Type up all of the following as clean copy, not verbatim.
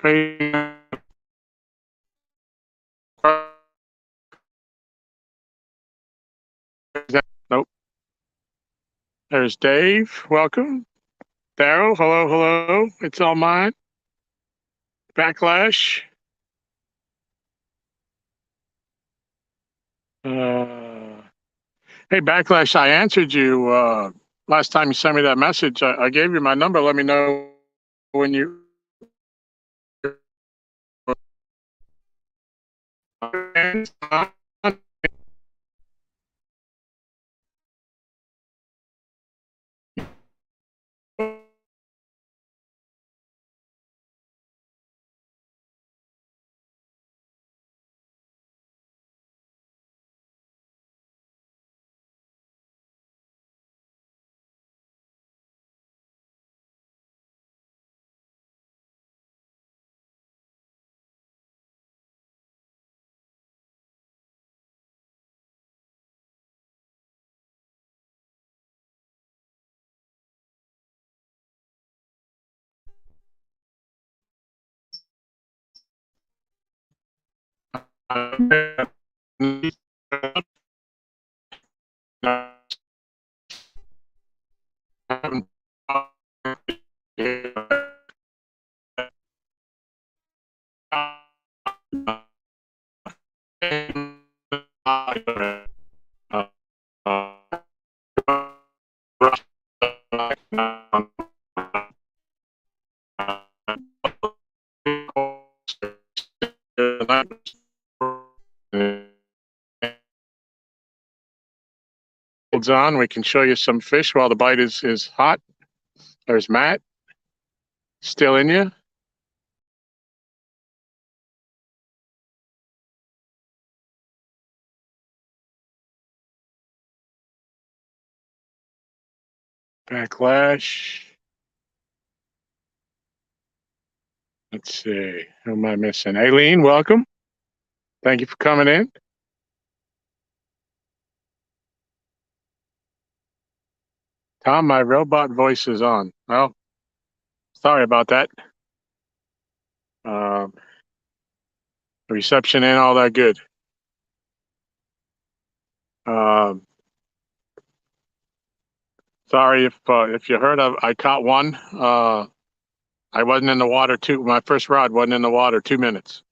Nope. There's Dave. Welcome. Daryl. Hello, hello. It's all mine. Backlash. Uh, hey, Backlash. I answered you last time you sent me that message. I gave you my number. Let me know when you. On, we can show you some fish while the bite is hot. There's Matt. Still in you? Backlash. Let's see. Who am I missing? Aileen, welcome. Thank you for coming in. Tom, my robot voice is on. Well, sorry about that. The reception ain't all that good. Sorry if you heard of. I caught one. I wasn't in the water my first rod wasn't in the water 2 minutes,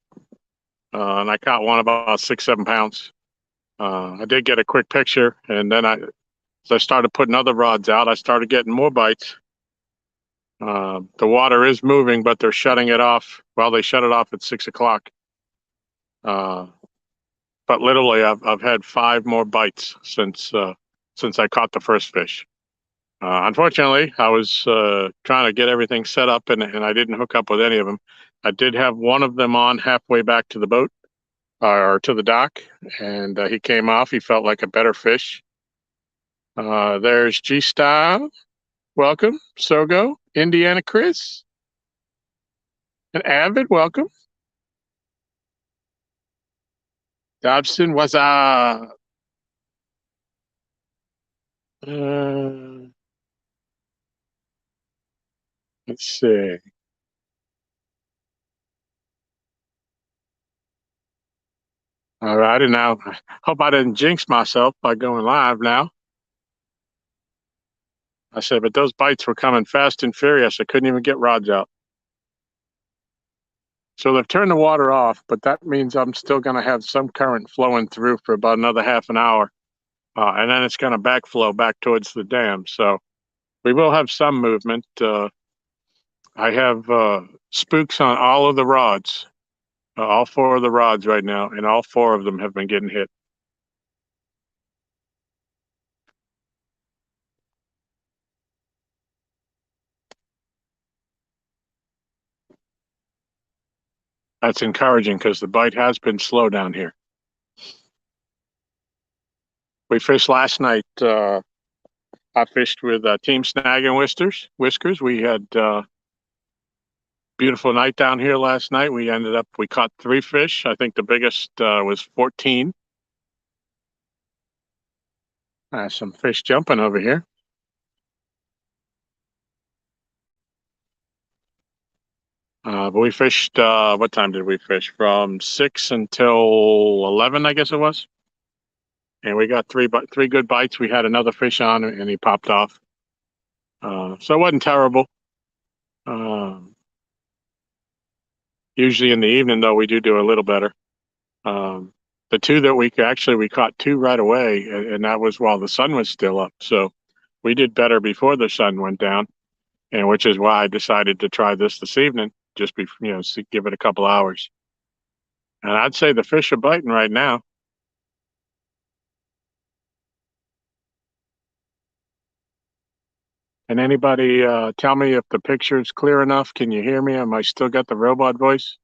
and I caught one about 6-7 pounds. I did get a quick picture, and then as I started putting other rods out, I started getting more bites. The water is moving, but they're shutting it off. Well, they shut it off at 6 o'clock. But literally, I've had 5 more bites since I caught the first fish. Unfortunately, I was trying to get everything set up, and I didn't hook up with any of them. I did have one of them on halfway back to the boat or to the dock, and he came off. He felt like a better fish. There's G Style. Welcome. Sogo. Indiana Chris. And Avid. Welcome. Dobson was let's see. All right, and now I hope I didn't jinx myself by going live now. I said, but those bites were coming fast and furious. I couldn't even get rods out. So they've turned the water off, but that means I'm still going to have some current flowing through for about another half an hour. And then it's going to backflow back towards the dam. So we will have some movement. I have spooks on all of the rods, all 4 of the rods right now, and all 4 of them have been getting hit. That's encouraging because the bite has been slow down here. We fished last night. I fished with Team Snag and Whiskers. We had beautiful night down here last night. We caught 3 fish. I think the biggest was 14. Some fish jumping over here. But we fished. What time did we fish? From 6 until 11, I guess it was. And we got three good bites. We had another fish on, and he popped off. So it wasn't terrible. Um, Usually in the evening, though, we do a little better. Um, the two that we caught two right away, and that was while the sun was still up. So we did better before the sun went down, and which is why I decided to try this evening, just be give it a couple hours. And I'd say the fish are biting right now. And anybody tell me if the picture's clear enough? Can you hear me? Am I still got the robot voice?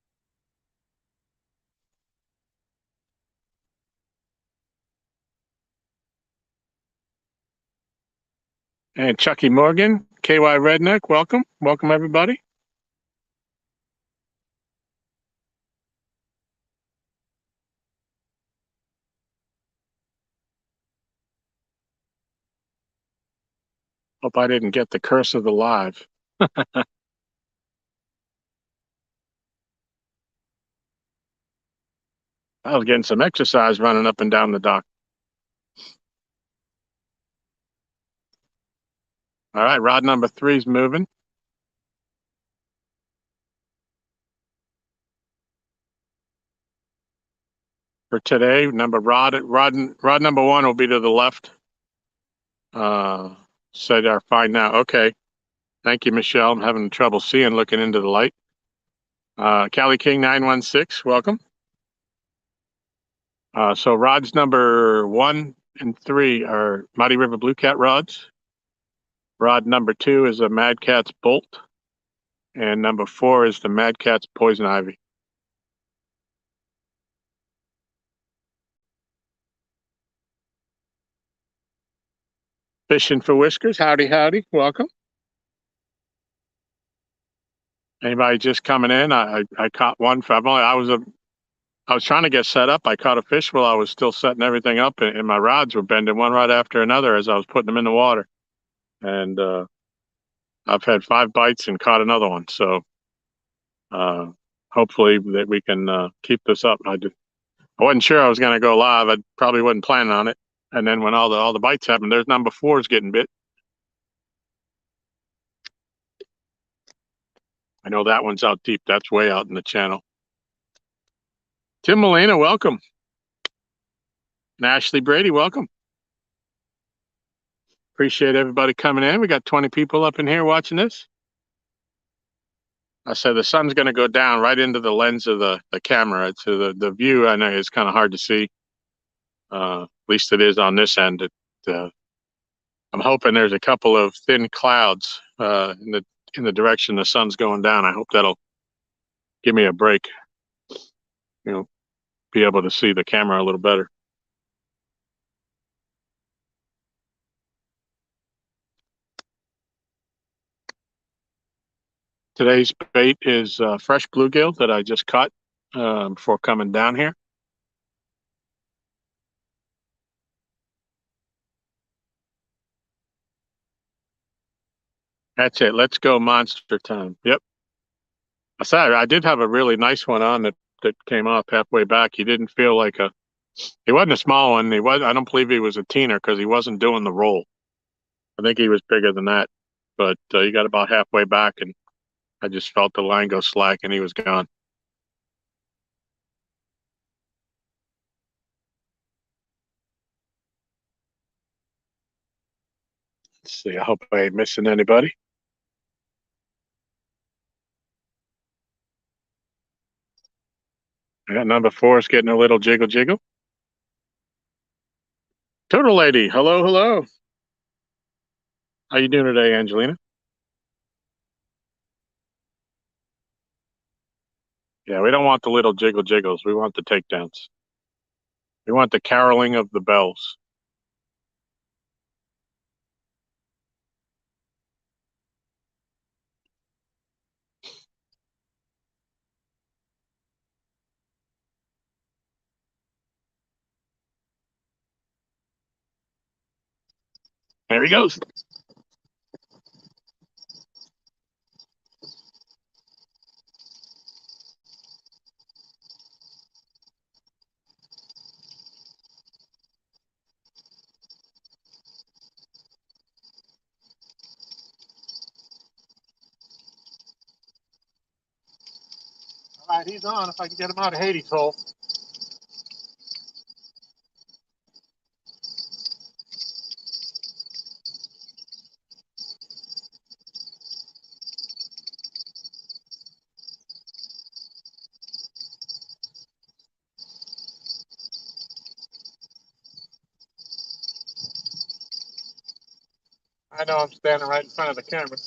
And Chucky Morgan, KY Redneck, welcome. Welcome, everybody. Hope I didn't get the curse of the live. I was getting some exercise running up and down the dock. All right, rod number three's moving. For today, rod number one will be to the left. Said our fine now. Okay. Thank you, Michelle. I'm having trouble seeing looking into the light. Cali King 916, welcome. So rods number one and three are Muddy River Blue Cat rods. Rod number two is a Mad Cat's Bolt. And number four is the Mad Cat's Poison Ivy. Fishing for Whiskers, howdy, howdy, welcome. Anybody just coming in? I caught one. I was trying to get set up. I caught a fish while I was still setting everything up, and my rods were bending one right after another as I was putting them in the water. And I've had 5 bites and caught another one. So uh, hopefully that we can keep this up. I wasn't sure I was going to go live. I probably wasn't planning on it. And then when all the bites happened, there's number four's getting bit. I know that one's out deep. That's way out in the channel. Tim Molina, welcome. And Ashley Brady, welcome. Appreciate everybody coming in. We got 20 people up in here watching this. I said the sun's going to go down right into the lens of the camera. So the view, I know, is kind of hard to see. At least it is on this end. I'm hoping there's a couple of thin clouds in the direction the sun's going down. I hope that'll give me a break. You know, be able to see the camera a little better. Today's bait is fresh bluegill that I just caught before coming down here. That's it. Let's go monster time. Yep. I said I did have a really nice one on that came off halfway back. He didn't feel like he wasn't a small one. I don't believe he was a teener because he wasn't doing the roll. I think he was bigger than that, but he got about halfway back and I just felt the line go slack and he was gone. Let's see. I hope I ain't missing anybody. Yeah, number four is getting a little jiggle jiggle. Turtle lady, hello, hello. How you doing today, Angelina? Yeah, we don't want the little jiggle jiggles. We want the takedowns. We want the caroling of the bells. There he goes. All right, he's on. If I can get him out of Hades' hole. I know I'm standing right in front of the camera.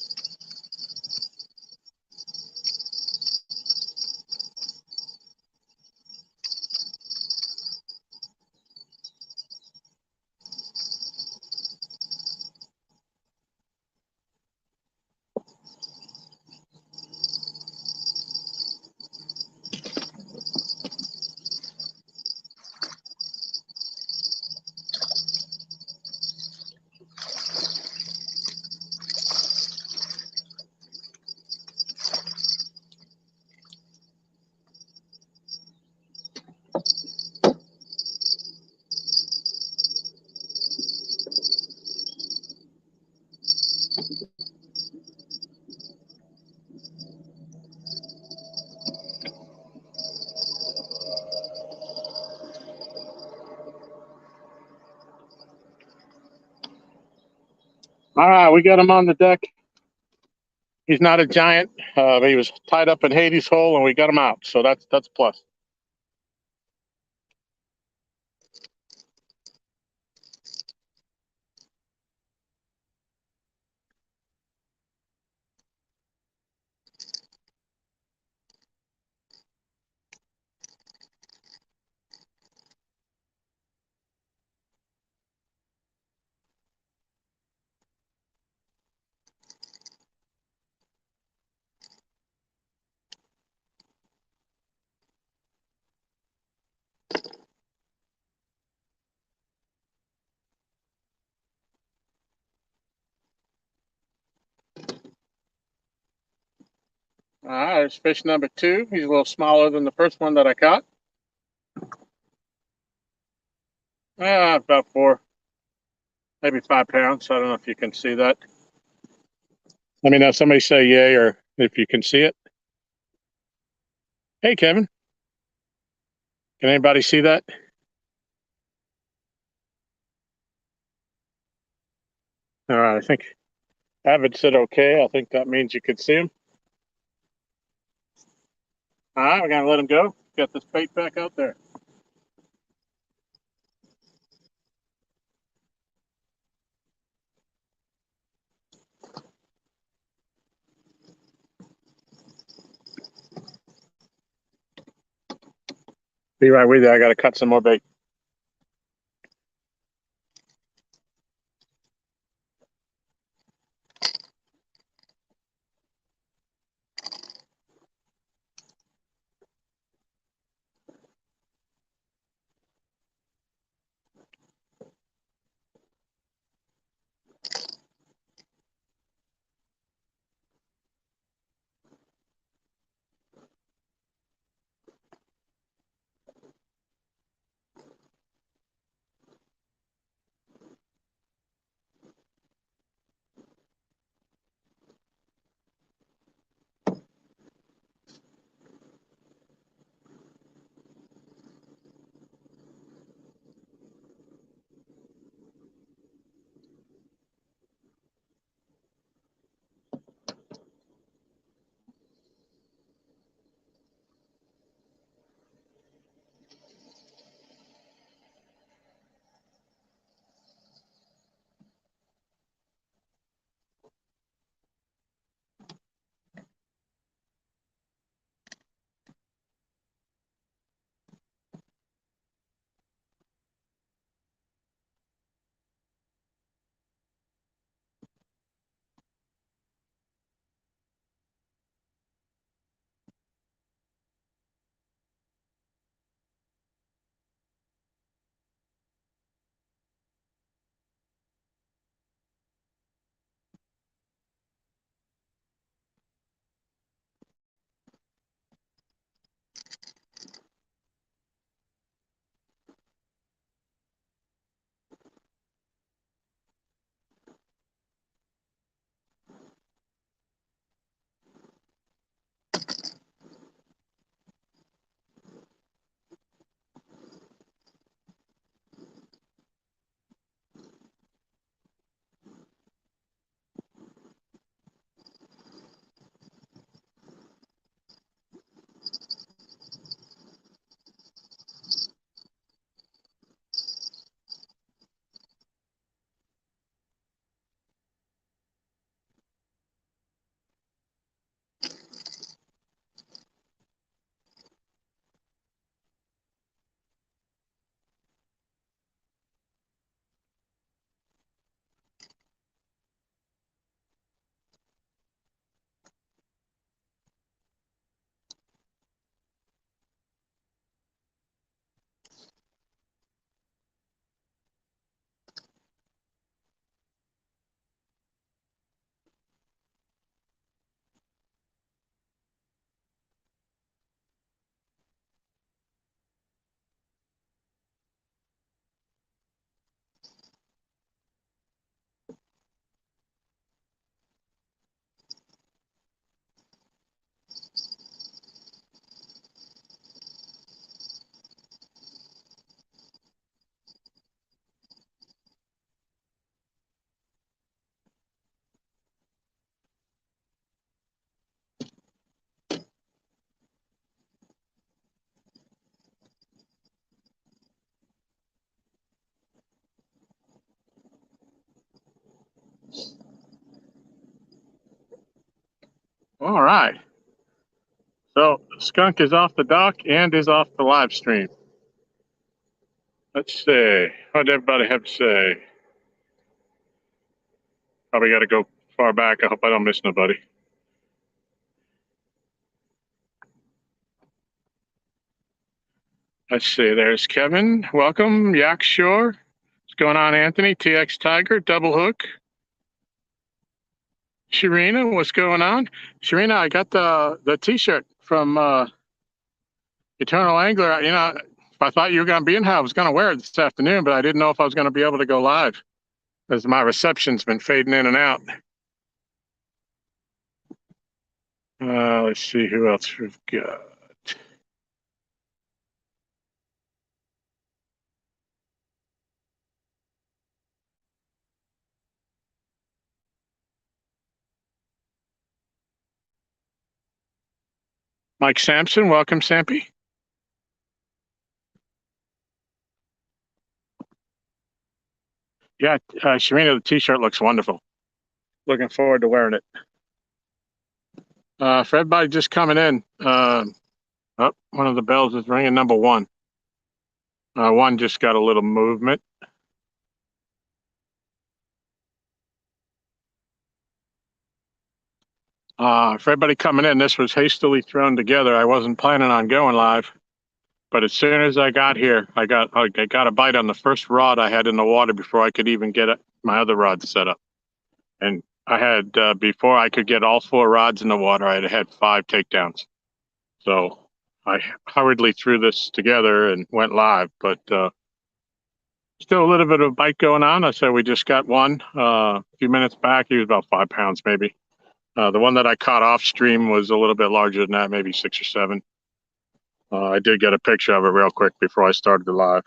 All right, we got him on the deck. He's not a giant. He was tied up in Hades' hole, and we got him out. So that's plus. All right, there's fish number 2. He's a little smaller than the first one that I caught. About 4, maybe 5 pounds. I don't know if you can see that. Let me know. Somebody say yay or if you can see it. Hey, Kevin. Can anybody see that? All right, I think Avid said okay. I think that means you could see him. All right, we're going to let him go. Get this bait back out there. Be right with you. I got to cut some more bait. All right. So Skunk is off the dock and is off the live stream. Let's see. What did everybody have to say? Probably got to go far back. I hope I don't miss nobody. Let's see. There's Kevin. Welcome. Yak Shore. What's going on, Anthony? TX Tiger. Double Hook. Sharina, what's going on? Sharina, I got the T-shirt from Eternal Angler. You know, if I thought you were going to be in here, I was going to wear it this afternoon, but I didn't know if I was going to be able to go live as my reception's been fading in and out. Let's see who else we've got. Mike Sampson, welcome, Sampy. Yeah, Sharina, the T-shirt looks wonderful. Looking forward to wearing it. For everybody just coming in, one of the bells is ringing. Number one. One just got a little movement. For everybody coming in, this was hastily thrown together. I wasn't planning on going live, but as soon as I got here, I got a bite on the first rod I had in the water before I could even get my other rod set up. And I had before I could get all four rods in the water, I had 5 takedowns. So I hurriedly threw this together and went live, but still a little bit of a bite going on. I said we just got one a few minutes back. He was about 5 pounds maybe. The one that I caught off stream was a little bit larger than that, maybe 6 or 7. I did get a picture of it real quick before I started the live.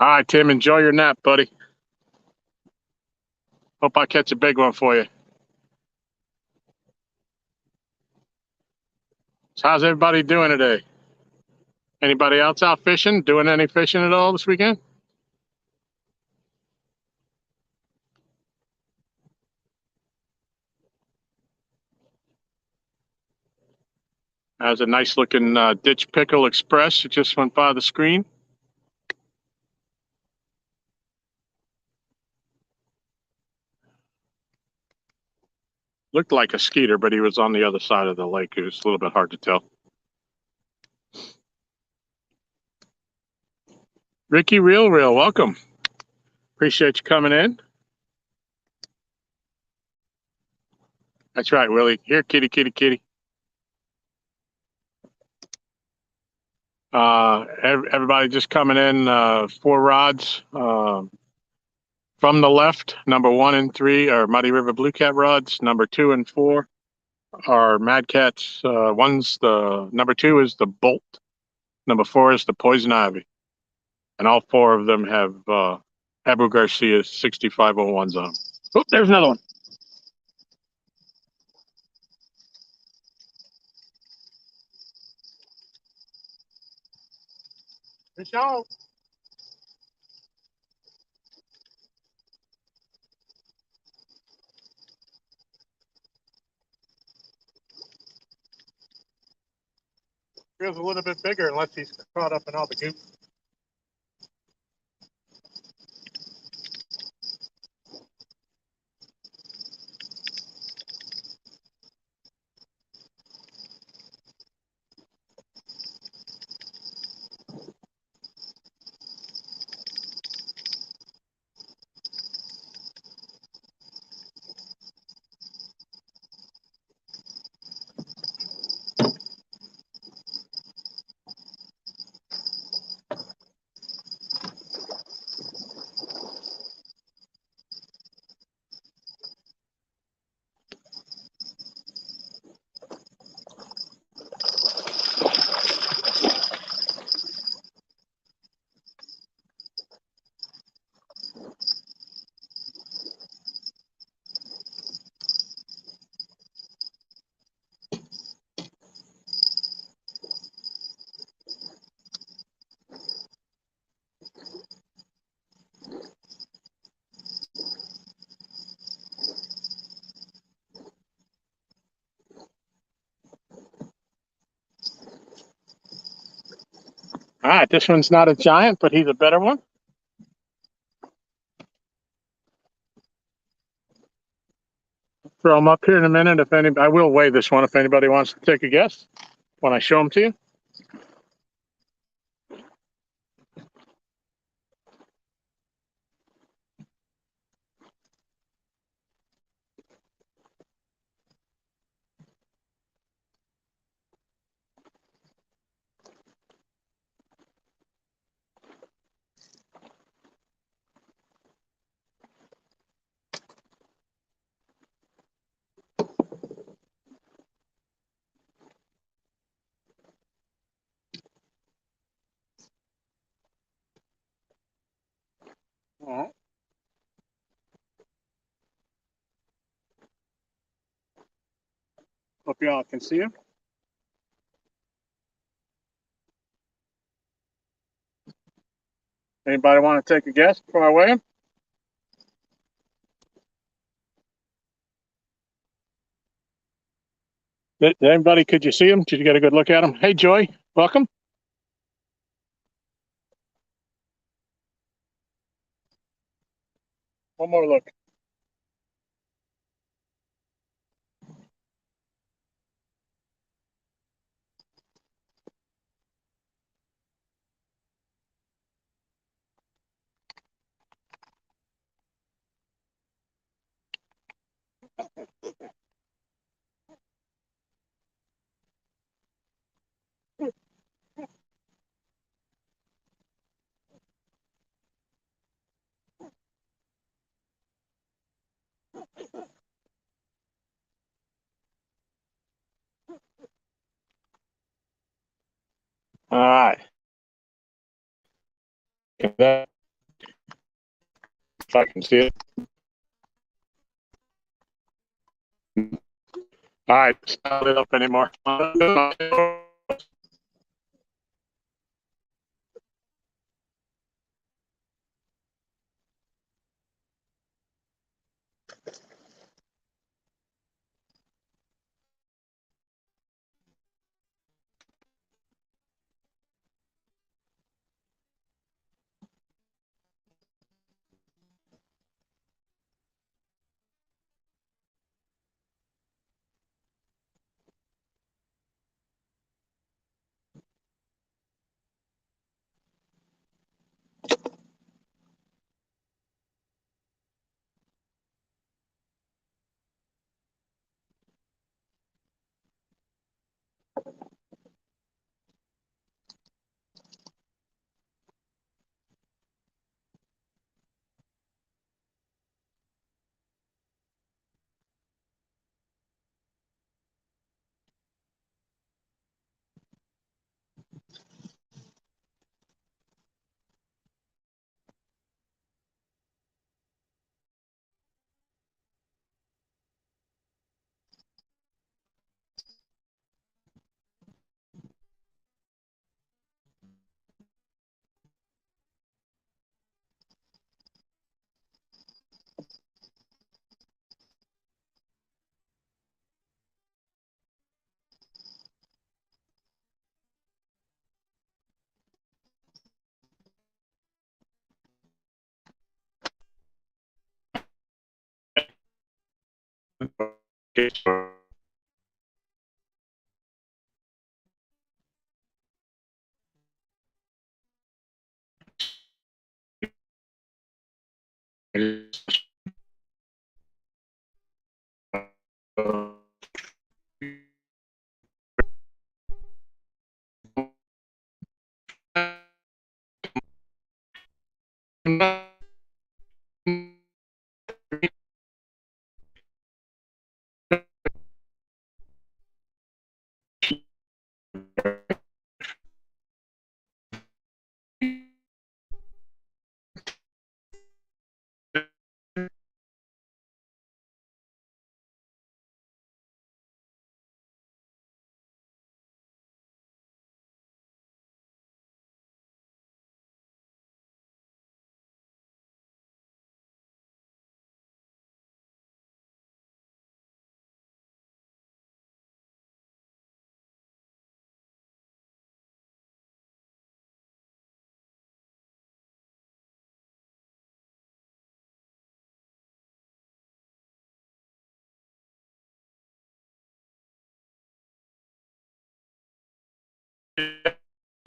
All right, Tim, enjoy your nap, buddy. Hope I catch a big one for you. So how's everybody doing today? Anybody else out fishing? Doing any fishing at all this weekend? That's a nice looking Ditch Pickle Express. It just went by the screen. Looked like a skeeter, but he was on the other side of the lake. It was a little bit hard to tell. Ricky Real, welcome. Appreciate you coming in. That's right, Willie. Here, kitty, kitty, kitty. Everybody just coming in. 4 rods from the left. Number 1 and 3 are Muddy River Blue Cat rods. Number 2 and 4 are Mad Cats. Number 2 is the Bolt. Number 4 is the Poison Ivy. And all 4 of them have Abu Garcia 6501s on them. Oh, there's another one. Fish out. Feels a little bit bigger unless he's caught up in all the goop. All right, this one's not a giant, but he's a better one. Throw him up here in a minute. If any, I will weigh this one if anybody wants to take a guess when I show them to you. All right. Hope y'all can see him. Anybody want to take a guess before I weigh him? Anybody, could you see him? Did you get a good look at him? Hey, Joy, welcome. One more look. All right. If I can see it. All right, it's not lit up anymore.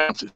ounces.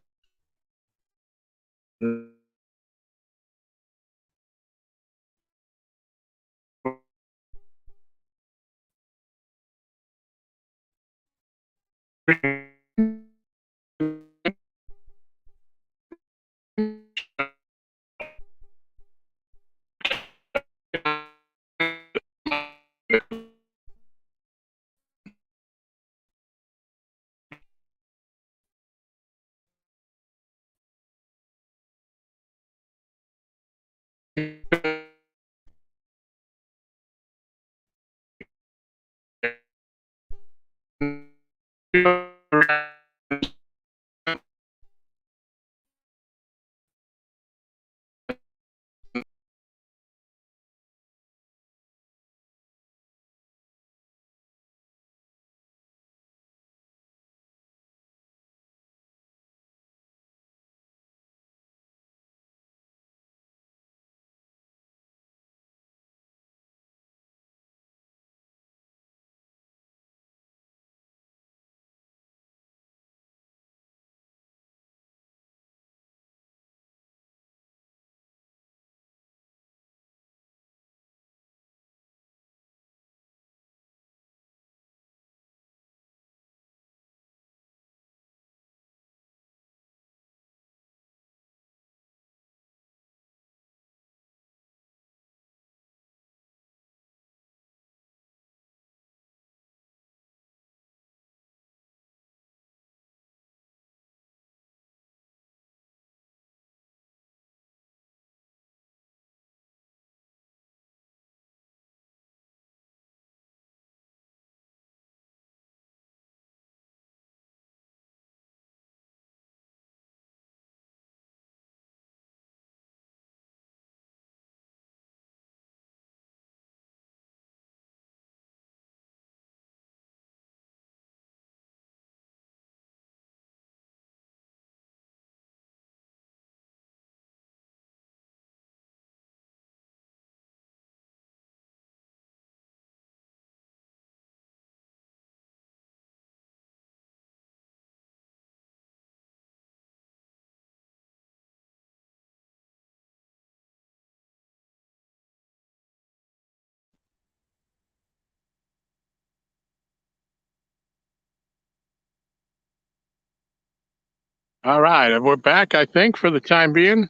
All right, we're back, I think, for the time being.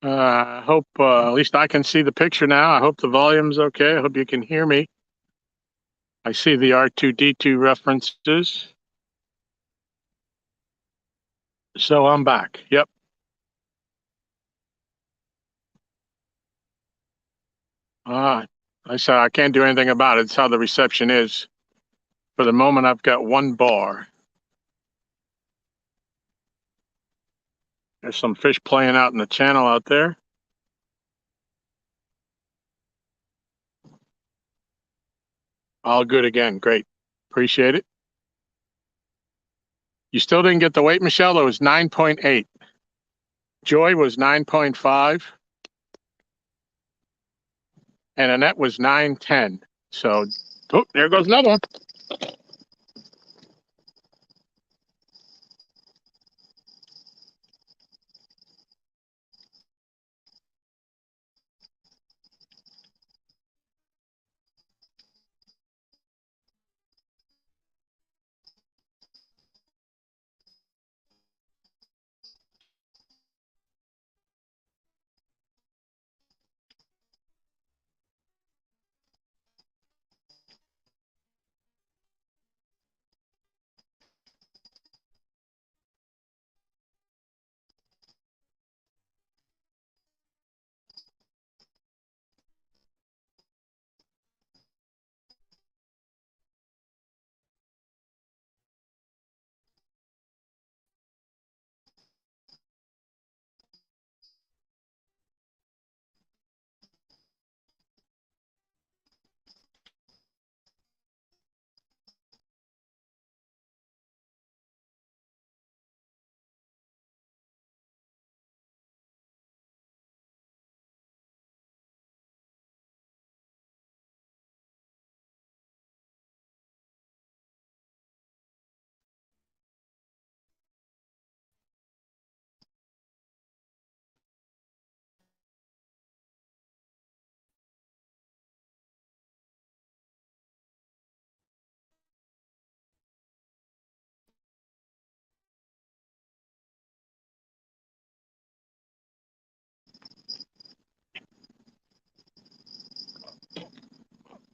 I hope at least I can see the picture now. I hope the volume's okay. I hope you can hear me. I see the R2D2 references. So I'm back. Yep. I said I can't do anything about it. It's how the reception is. For the moment, I've got one bar. There's some fish playing out in the channel out there. All good again. Great. Appreciate it. You still didn't get the weight, Michelle? It was 9.8. Joy was 9.5. And Annette was 9.10. So, oh, there goes another one.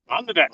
On the deck.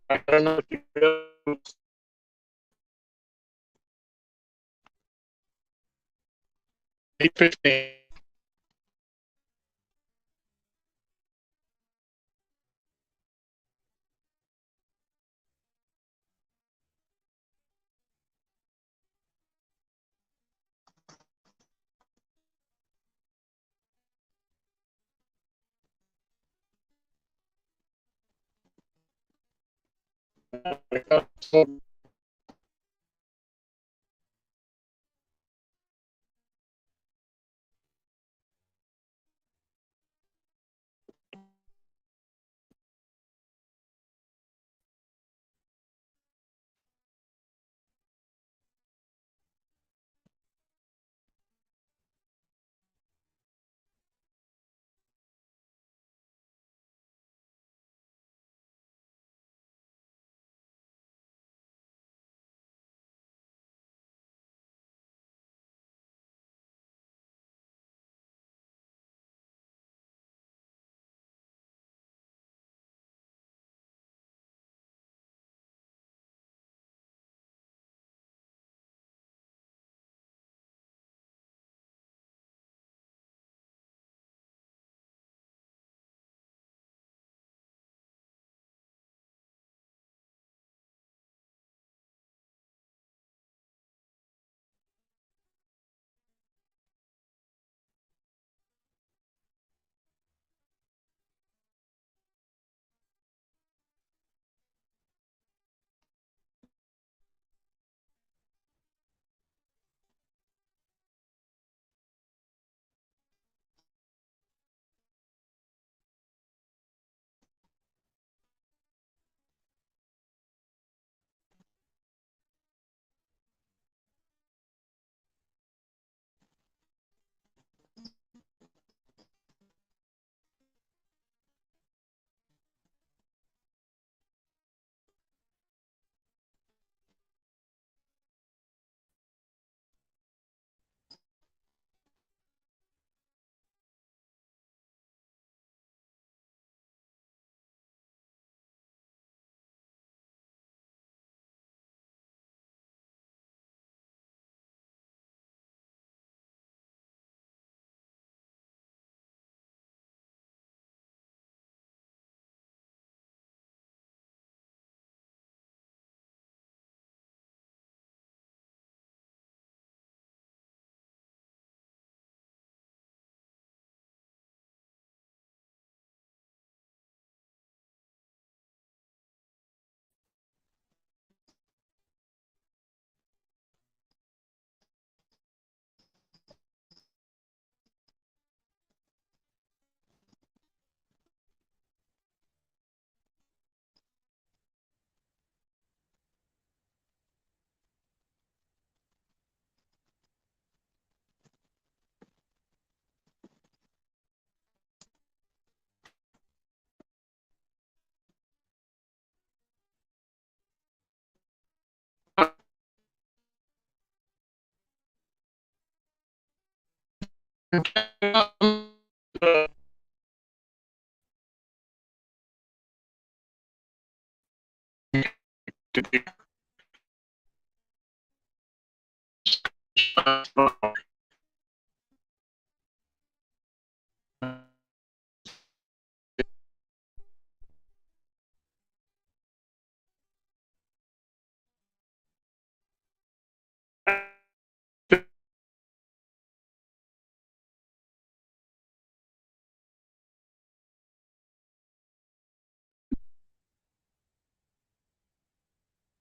I don't know if you feel 8:15.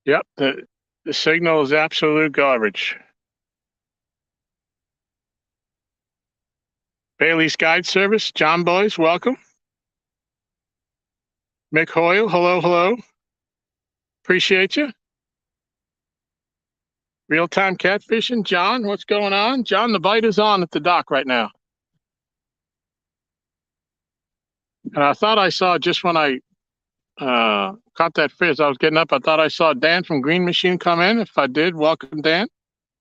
Yep, the signal is absolute garbage. Bailey's Guide Service, John Boys, welcome. Mick Hoyle, hello, hello. Appreciate you. Real-time catfishing, John, what's going on? John, the bite is on at the dock right now. And I thought I saw just when I caught that fish, I was getting up, I thought I saw Dan from Green Machine come in. If I did, welcome, Dan.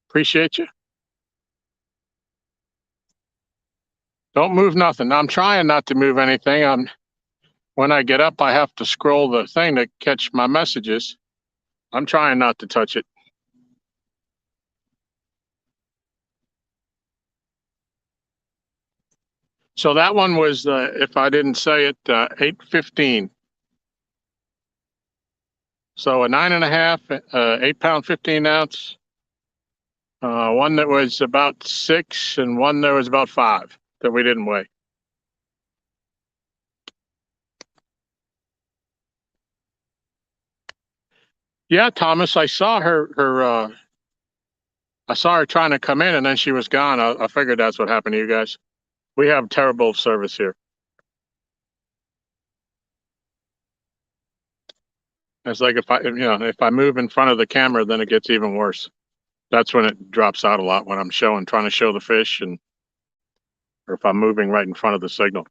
Appreciate you. Don't move nothing. I'm trying not to move anything. When I get up, I have to scroll the thing to catch my messages. I'm trying not to touch it. So that one was, if I didn't say it, 8.15. So a 9.5, 8-pound, 15-ounce. One that was about 6 and one that was about 5 that we didn't weigh. Yeah, Thomas, I saw her. I saw her trying to come in, and then she was gone. I figured that's what happened to you guys. We have terrible service here. It's like if I move in front of the camera, then it gets even worse. That's when it drops out a lot, when I'm trying to show the fish, or if I'm moving right in front of the signal.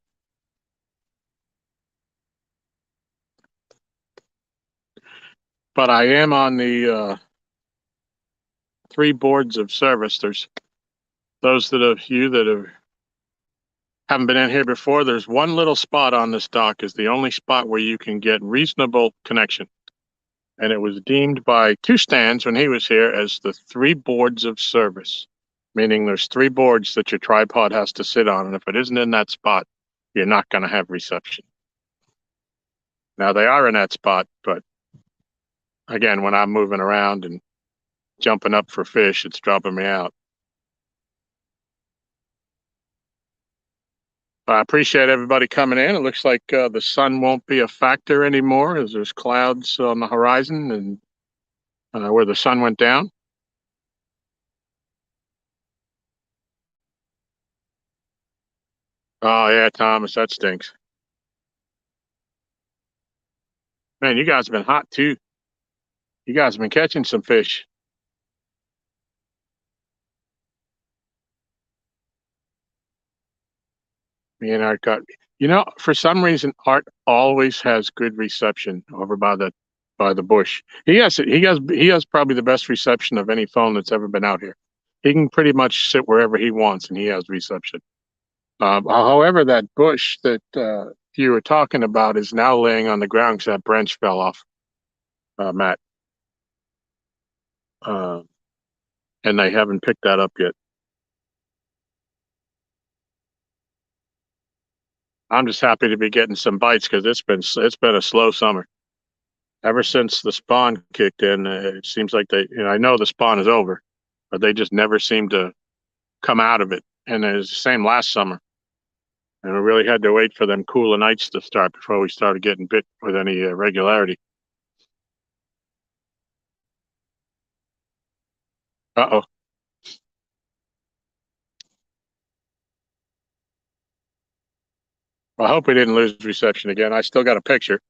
But I am on the 3 boards of service. There's those that haven't been in here before. There's one little spot on this dock, is the only spot where you can get reasonable connection. And it was deemed by 2 stands when he was here as the 3 boards of service, meaning there's 3 boards that your tripod has to sit on. And if it isn't in that spot, you're not going to have reception. Now they are in that spot, but again, when I'm moving around and jumping up for fish, it's dropping me out. I appreciate everybody coming in. It looks like the sun won't be a factor anymore, as there's clouds on the horizon and where the sun went down. Oh yeah, Thomas, that stinks. Man, you guys have been hot too. You guys have been catching some fish. Me and Art got, for some reason, Art always has good reception over by the bush. He has probably the best reception of any phone that's ever been out here. He can pretty much sit wherever he wants, and he has reception. However, that bush that you were talking about is now laying on the ground because that branch fell off, Matt. Uh, and they haven't picked that up yet. I'm just happy to be getting some bites because it's been a slow summer. Ever since the spawn kicked in, it seems like I know the spawn is over, but they just never seem to come out of it. And it was the same last summer. And we really had to wait for them cooler nights to start before we started getting bit with any regularity. Uh-oh. Well, I hope we didn't lose reception again. I still got a picture.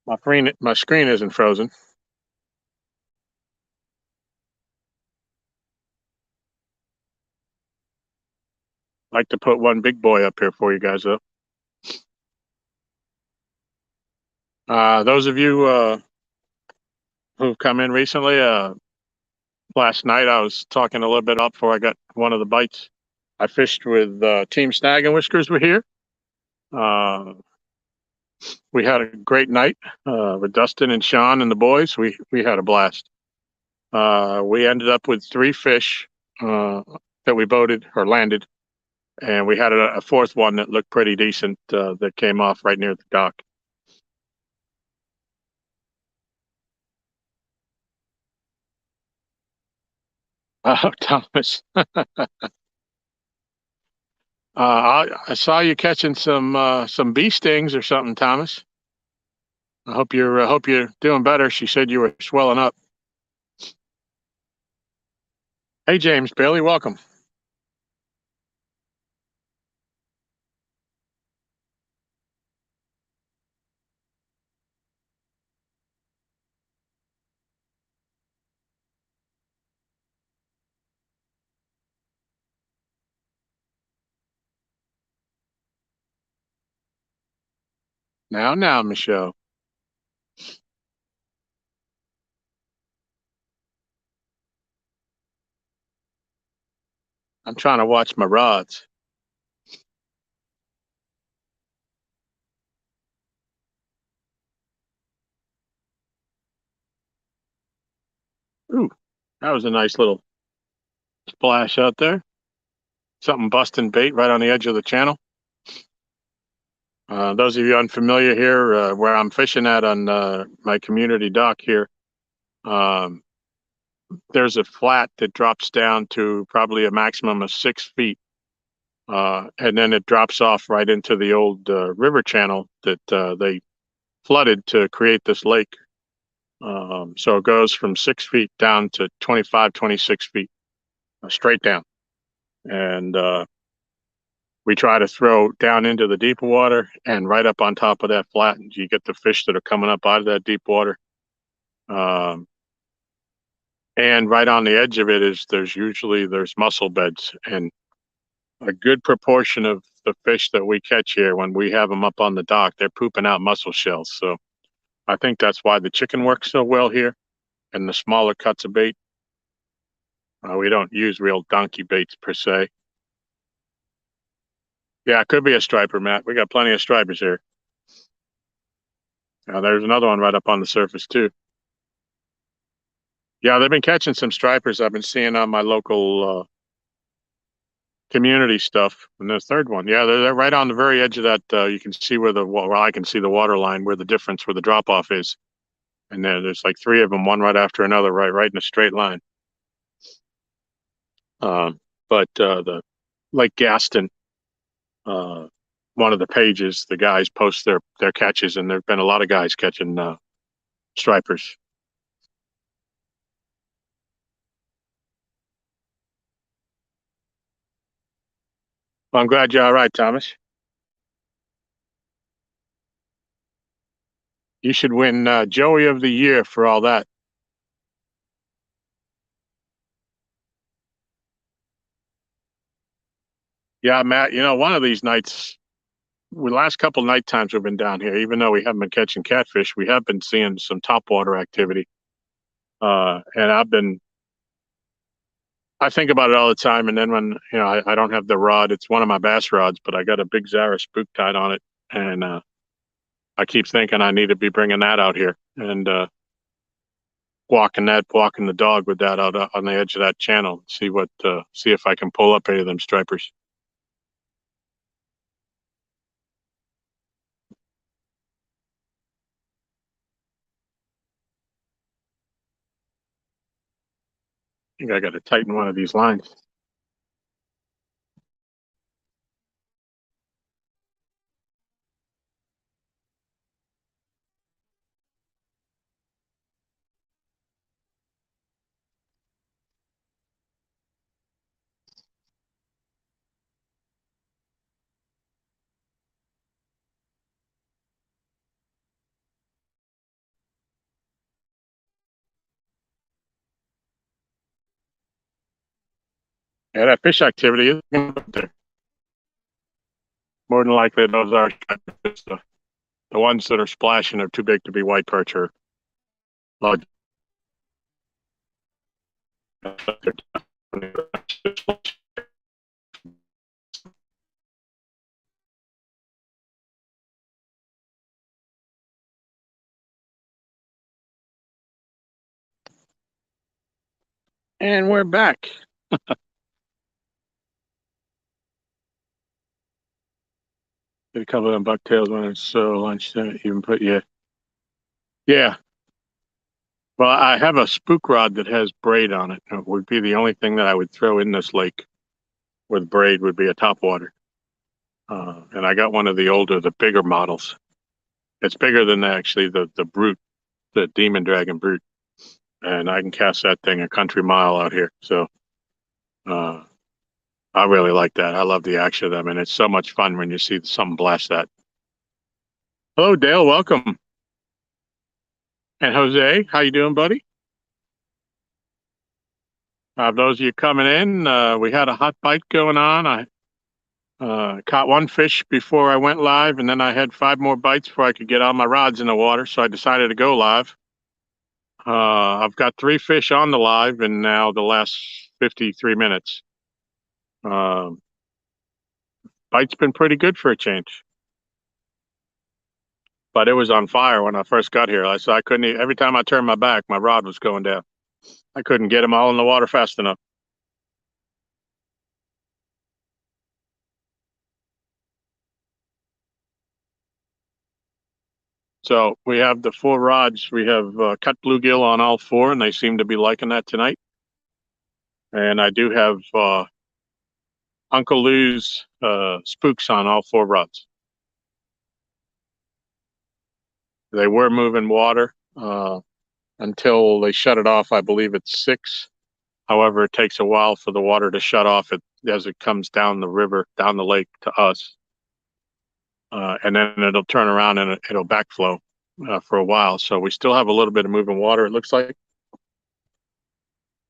My screen isn't frozen. I'd like to put one big boy up here for you guys, though. Those of you who've come in recently, last night I was talking a little bit up before I got one of the bites. I fished with Team Snag and Whiskers were here. Uh, we had a great night with Dustin and Sean and the boys. We had a blast. We ended up with 3 fish that we boated or landed, and we had a fourth one that looked pretty decent that came off right near the dock. Thomas, I saw you catching some bee stings or something, Thomas. I hope you're doing better. She said you were swelling up. Hey, James Bailey, welcome. Now, Michelle. I'm trying to watch my rods. Ooh, that was a nice little splash out there. Something busting bait right on the edge of the channel. Those of you unfamiliar here, where I'm fishing at on my community dock here, um, there's a flat that drops down to probably a maximum of 6 feet. And then it drops off right into the old river channel that they flooded to create this lake. So it goes from 6 feet down to 25, 26 feet straight down. And we try to throw down into the deep water and right up on top of that flat. And you get the fish that are coming up out of that deep water. Um, and right on the edge of it is there's mussel beds, and a good proportion of the fish that we catch here, when we have them up on the dock, they're pooping out mussel shells. So I think that's why the chicken works so well here, and the smaller cuts of bait. We don't use real donkey baits per se. Yeah, it could be a striper, Matt. We got plenty of stripers here. There's another one right up on the surface too. Yeah, they've been catching some stripers I've been seeing on my local community stuff. And the third one, yeah, they're right on the very edge of that. You can see where I can see the water line, where the difference, where the drop off is. And there's like 3 of them, one right after another, right in a straight line. But the Lake Gaston, uh, one of the pages, the guys post their catches, and there've been a lot of guys catching stripers. Well, I'm glad you're all right, Thomas. You should win Joey of the Year for all that. Yeah, Matt. One of these nights, the last couple night times we've been down here, even though we haven't been catching catfish, we have been seeing some topwater activity. And I think about it all the time. And then when I don't have the rod, it's one of my bass rods, but I got a big Zara spook tied on it, and I keep thinking I need to be bringing that out here and walking the dog with that out on the edge of that channel. See if I can pull up any of them stripers. I think I got to tighten one of these lines. Yeah, that fish activity is there. More than likely, those are the ones that are splashing are too big to be white perch or large. And we're back. Did a couple of them bucktails when it's lunch. Even put yeah. Well, I have a spook rod that has braid on it. It would be the only thing that I would throw in this lake with braid would be a topwater. And I got one of the older, the bigger models. It's bigger than actually the brute, the demon dragon brute, and I can cast that thing a country mile out here. So uh, I really like that. I love the action of them, and it's so much fun when you see something blast that. Hello, Dale. Welcome. And Jose, how you doing, buddy? Those of you coming in, we had a hot bite going on. I caught one fish before I went live, and then I had five more bites before I could get all my rods in the water. So I decided to go live. I've got three fish on the live, and now the last 53 minutes. Um, Bite's been pretty good for a change, but it was on fire when I first got here. I couldn't. Every time I turned my back, my rod was going down. I couldn't get them all in the water fast enough. So we have the four rods. We have cut bluegill on all four, and they seem to be liking that tonight. And I do have Uncle Lou's spooks on all four rods. They were moving water until they shut it off. I believe it's six. However, it takes a while for the water to shut off as it comes down the river, down the lake to us. And then it'll turn around and it'll backflow for a while. So we still have a little bit of moving water, it looks like.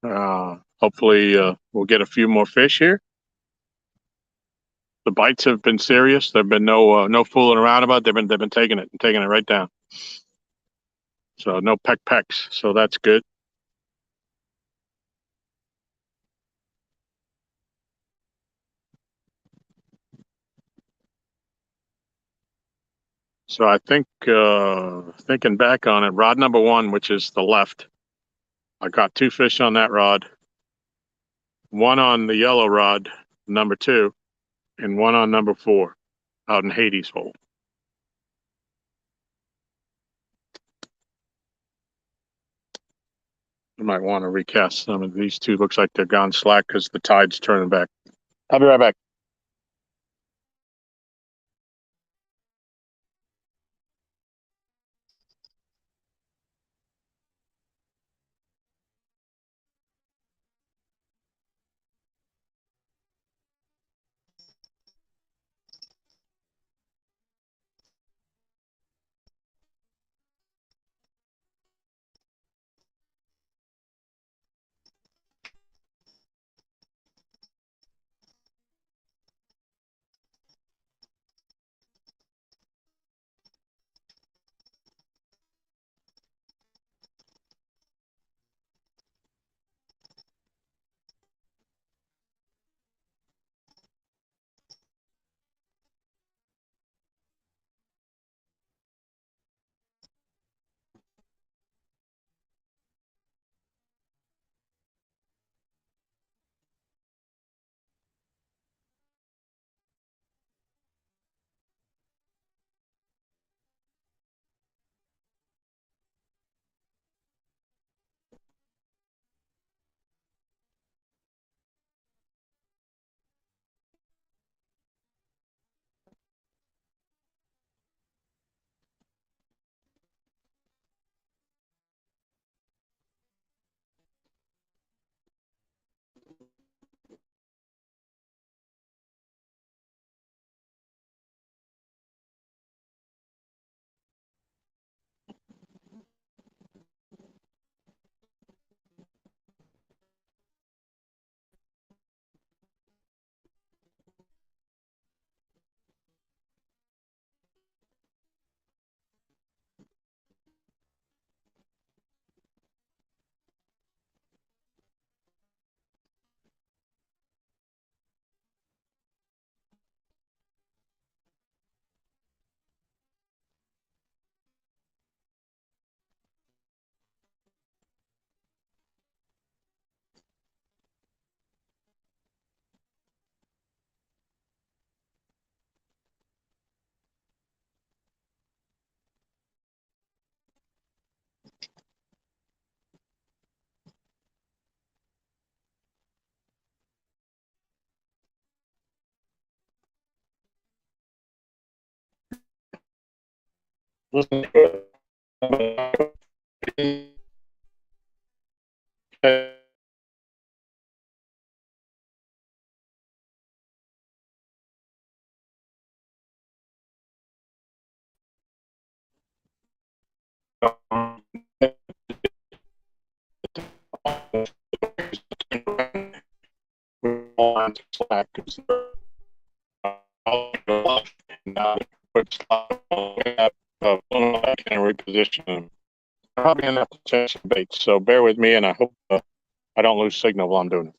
Hopefully, we'll get a few more fish here. The bites have been serious. There've been no fooling around about it. They've been taking it and taking it right down. So no pecks. So that's good. So I think thinking back on it, rod number one, which is the left, I got two fish on that rod, one on the yellow rod, number two, and one on number four out in Hades Hole. I might want to recast some of these two. Looks like they're gone slack because the tide's turning back. I'll be right back. listen to it. On Slack, I can reposition them. Probably enough to change some baits. So bear with me, and I hope I don't lose signal while I'm doing it.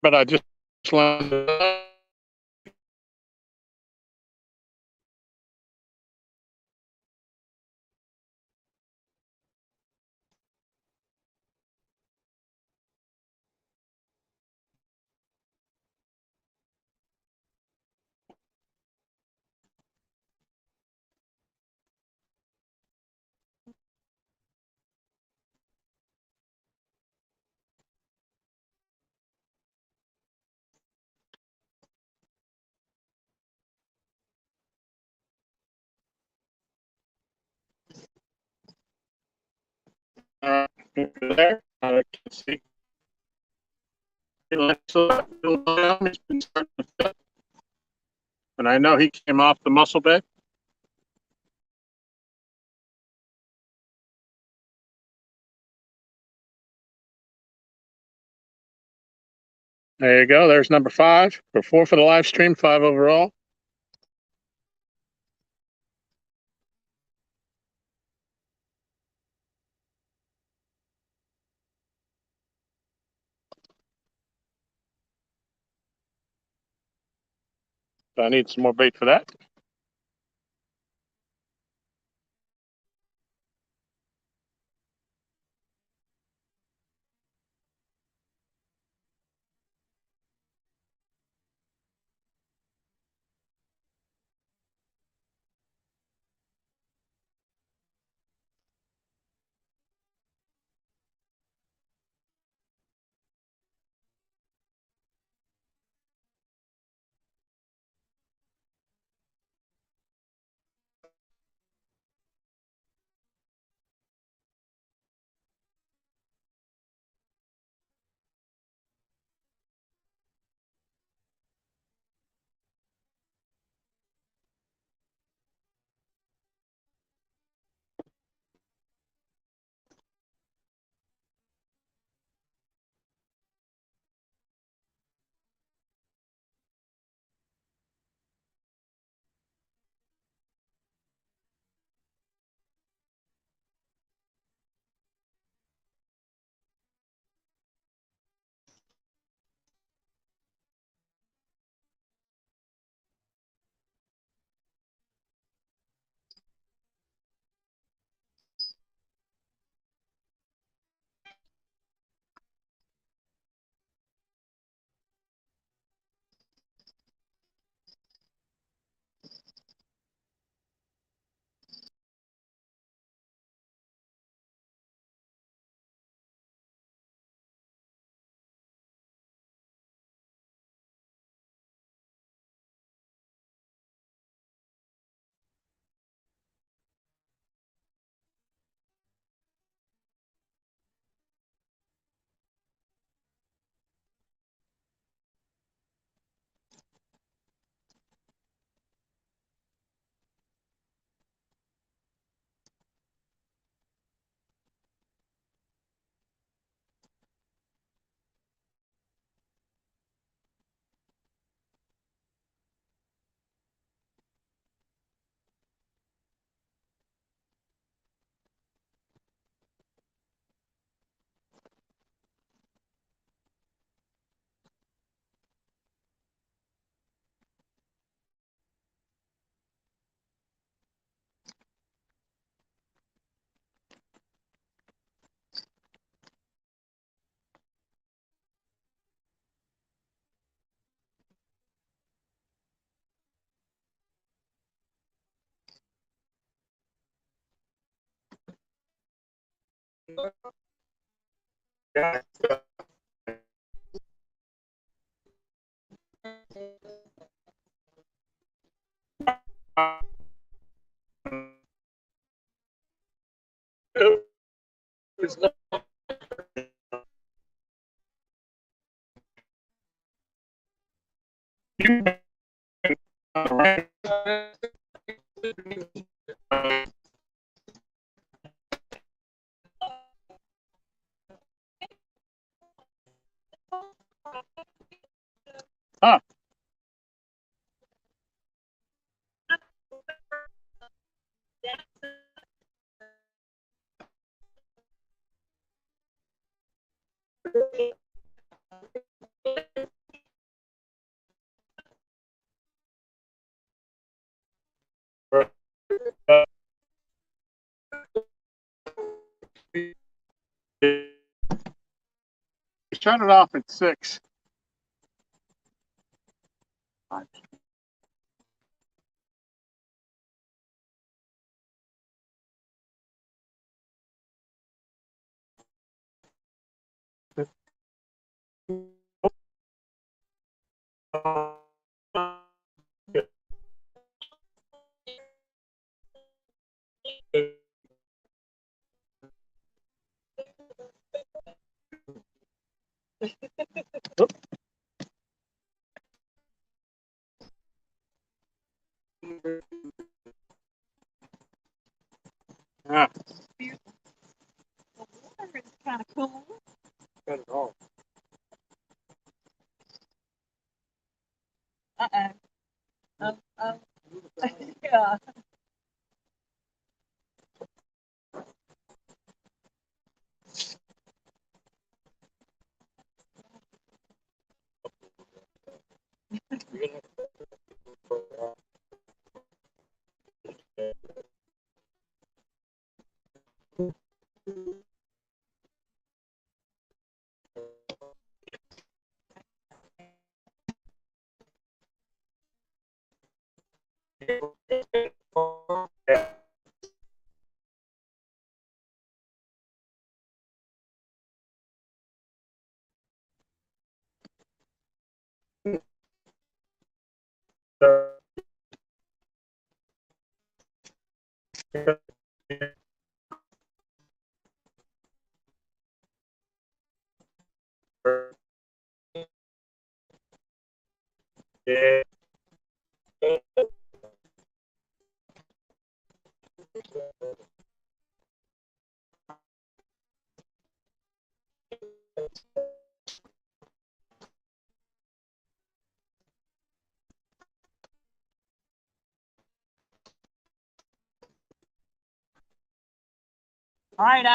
But I just learned. There, I can see. And I know he came off the muscle bed. There you go. There's number 5 for 4 for the live stream, 5 overall. So I need some more bait for that. Yeah. Huh. Shut it off at 6. Yeah. It's kind of cool. Got it all. Uh-uh. Yeah. All right,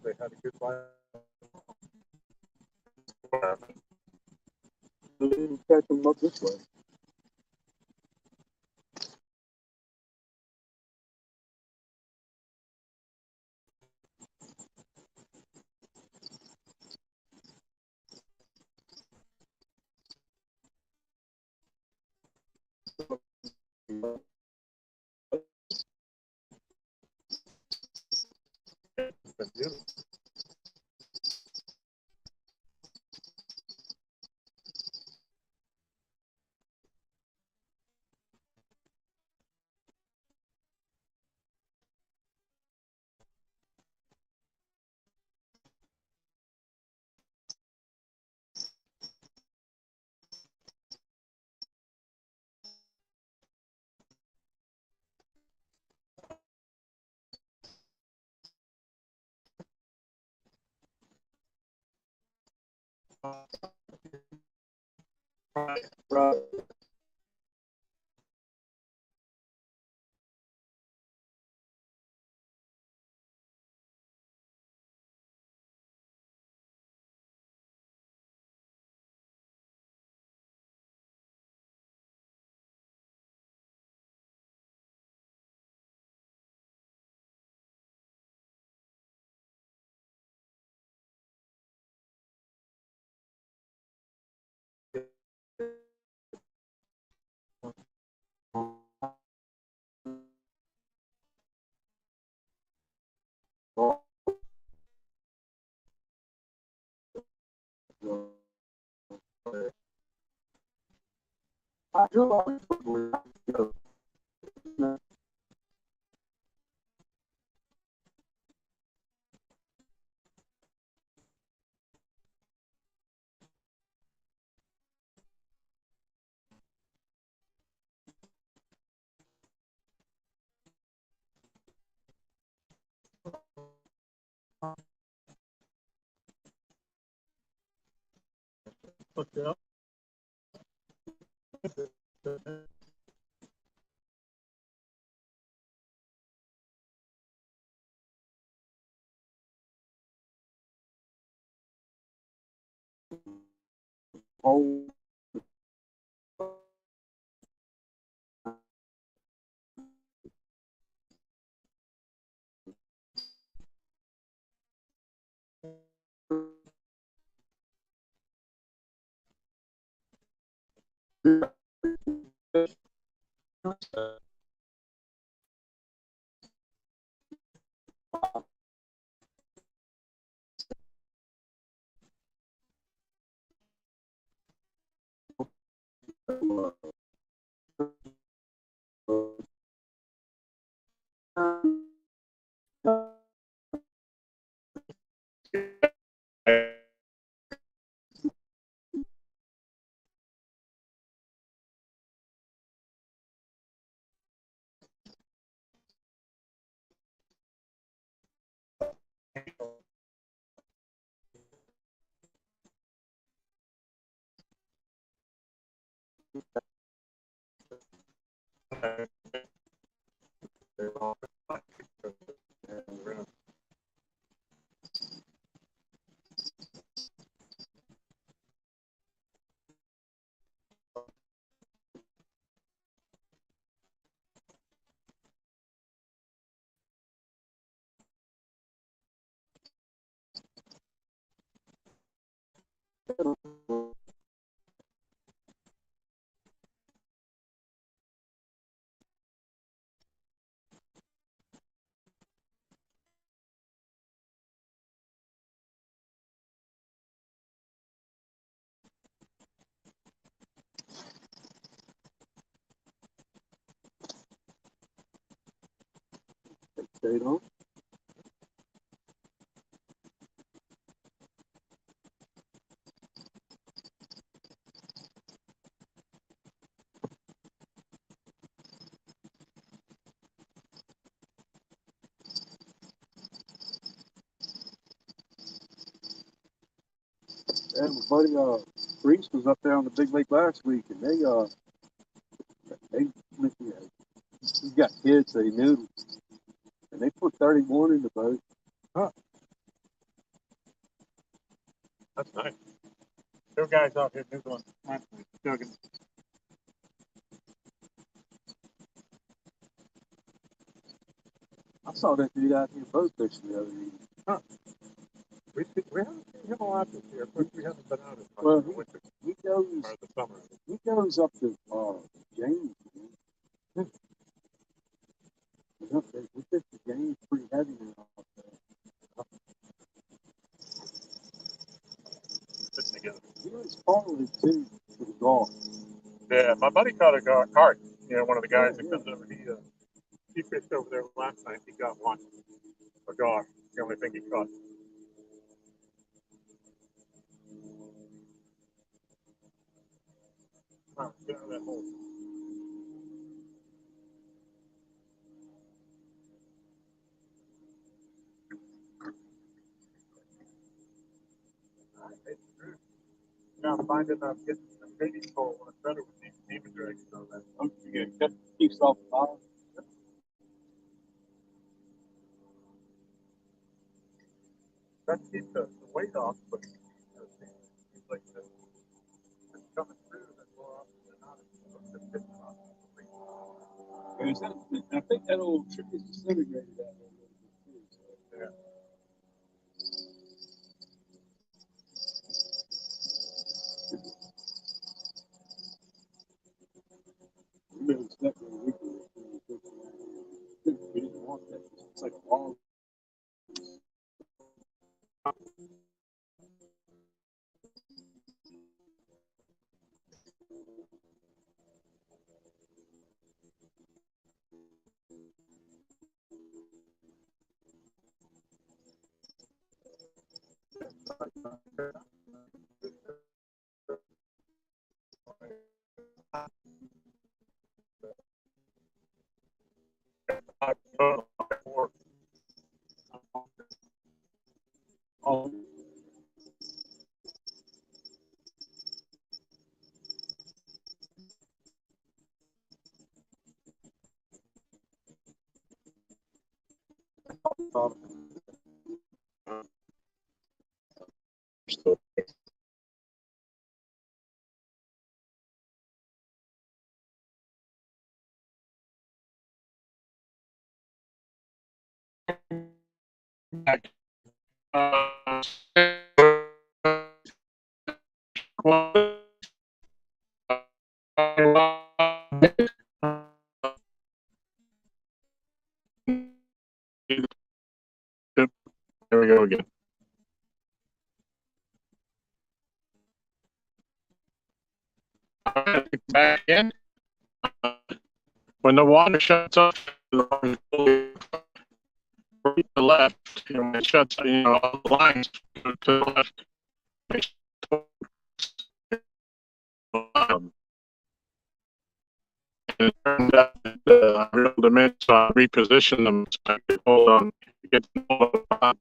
They had a good life. They didn't catch them up this way. Right. I do always Oh, Stayed on. And my buddy Reese was up there on the big lake last week, and they he's got kids, so he knew, and they put 31 in the boat. Huh. That's nice. There were guys out here noodling, chugging. I saw that dude out here boat fishing the other evening. Huh. We haven't seen him a lot this year. Of course, we haven't been out as much Well, in the winter He goes, or the summer. he goes up to James. We fish the James pretty heavy now. Sitting together. He was following too for the golf. Yeah, my buddy caught a carp. You know, one of the guys that comes over. He fished over there last night. He got one. A gar. The only thing he caught. Wow, get out of that hole. Now finding getting some baby pole on a better with these demon drags and all that. Oh, you get cut piece off the bottom. That keeps the weight off, but it seems like it's coming through and more often than not it's hitting off. I think that old trick is disintegrated out there. Yeah. We didn't step in the week. We didn't want that. It's like a long. Oh, There we go again. Back in. When the water shuts off, right to the left, when it shuts, all the lines go to the left. And it turned out that I reeled them in, so I repositioned them so I could hold on, get them hold on,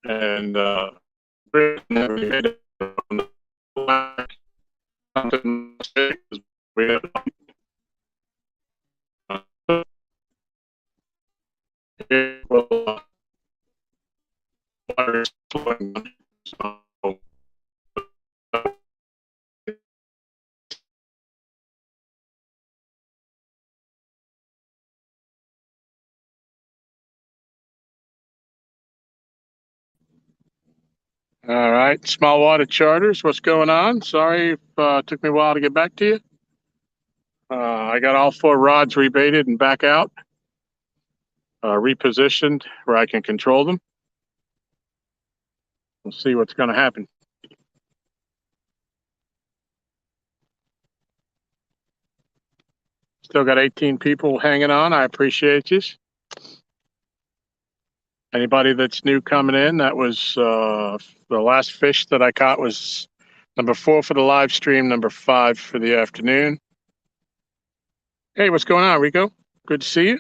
and never hit it on the back. We had water flowing, so all right, small water charters, what's going on? Sorry if it took me a while to get back to you. I got all 4 rods rebaited and back out, repositioned where I can control them. We'll see what's going to happen. Still got 18 people hanging on. I appreciate you. Anybody that's new coming in, that was the last fish that I caught was number 4 for the live stream, number 5 for the afternoon. Hey, what's going on, Rico? Good to see you.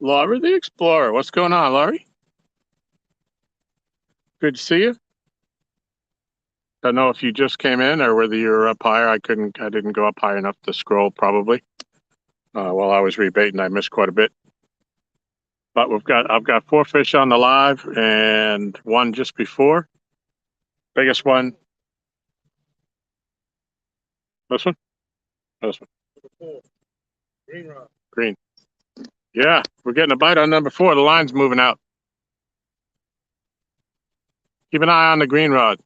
Laurie the Explorer, what's going on, Laurie? Good to see you. Don't know if you just came in or whether you're up higher. I didn't go up high enough to scroll probably. While I was rebaiting, I missed quite a bit. But I've got 4 fish on the live and 1 just before. Biggest one. This one? This one. Green rod. Green. Yeah, we're getting a bite on number 4. The line's moving out. Keep an eye on the green rod.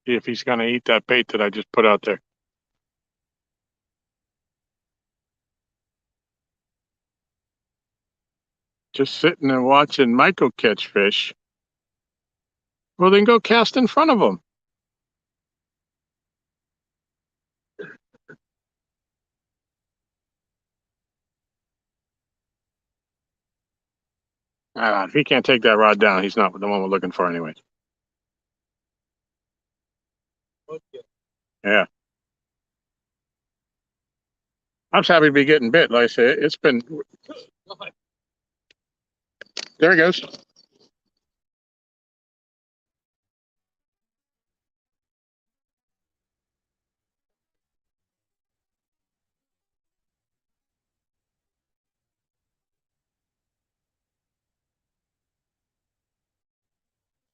See if he's going to eat that bait that I just put out there. Just sitting and watching Michael catch fish. Well, then go cast in front of him. If he can't take that rod down, he's not the one we're looking for anyway. Okay. Yeah. I'm just happy to be getting bit. Like I say, it's been... There he goes.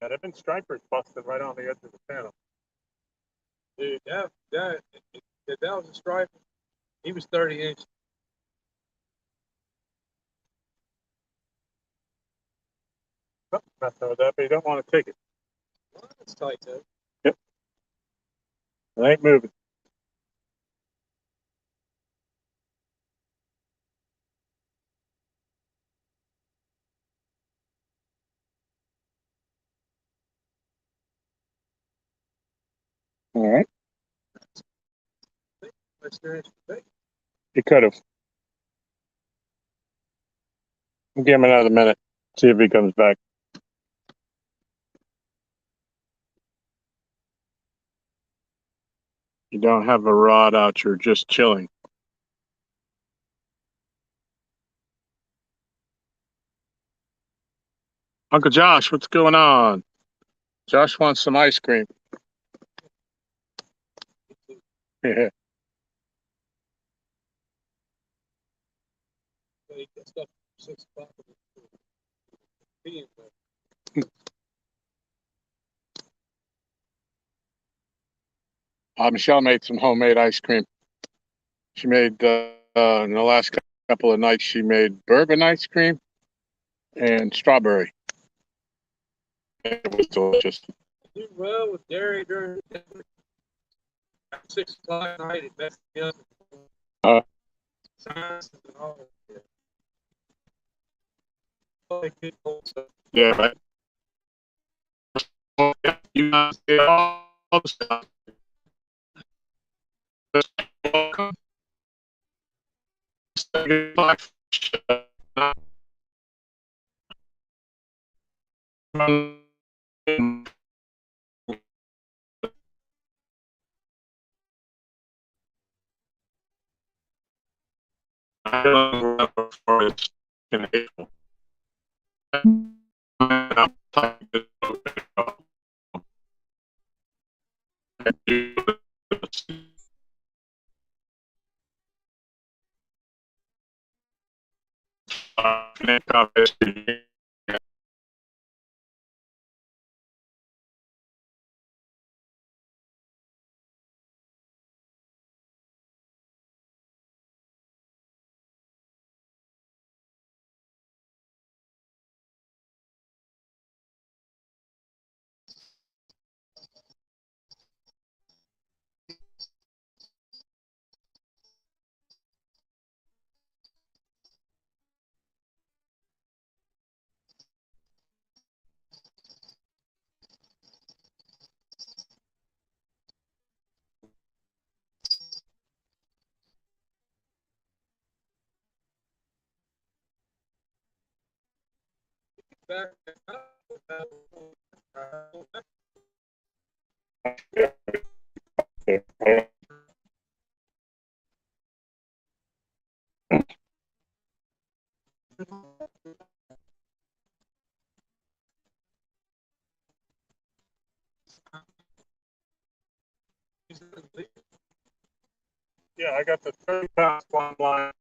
Yeah, they've been stripers busted right on the edge of the panel. Dude, that was a striper. He was 30 inches. Messing with that, but you don't want to take it. Well, it's tight, too. Yep. It ain't moving. All right. He could have. Give him another minute. See if he comes back. You don't have a rod out, you're just chilling. Uncle Josh, what's going on? Josh wants some ice cream. Yeah. Michelle made some homemade ice cream. She made, in the last couple of nights, she made bourbon ice cream and strawberry. It was delicious. I do well with dairy during 6 o'clock at night. It messed me up. Yeah, right. Well, yeah, you guys did all the stuff. Welcome. Goodbye. I don't know for it's in April. Yeah, I got the 30 pound one line.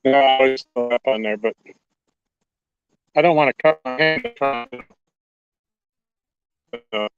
No, I always still up on there, but I don't want to cut my hand. Uh,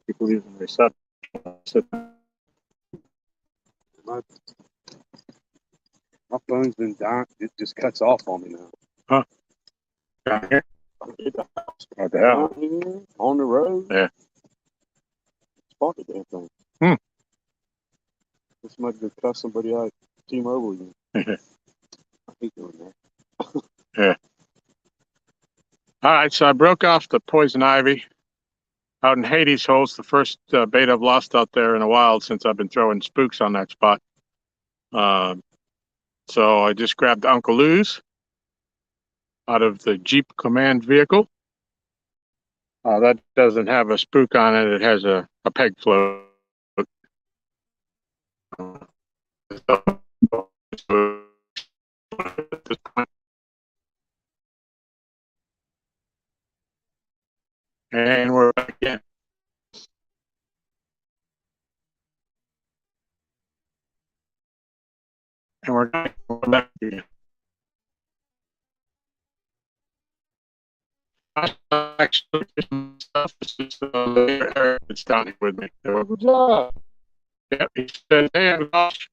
People using reception. My, my phone's been dying. It just cuts off on me now. Down here. What the hell? On the road? Yeah. Spark the damn thing. This might go cuss somebody out. T-Mobile again. I hate doing that. All right, so I broke off the poison ivy out in Hades Holes, the first bait I've lost out there in a while since I've been throwing spooks on that spot. So I just grabbed Uncle Lou's out of the Jeep Command vehicle. That doesn't have a spook on it. It has a peg float. And we're back in. And we're back again. Actually, stuff it's down here with me. Good job. Yep, he said, "Hey, gosh."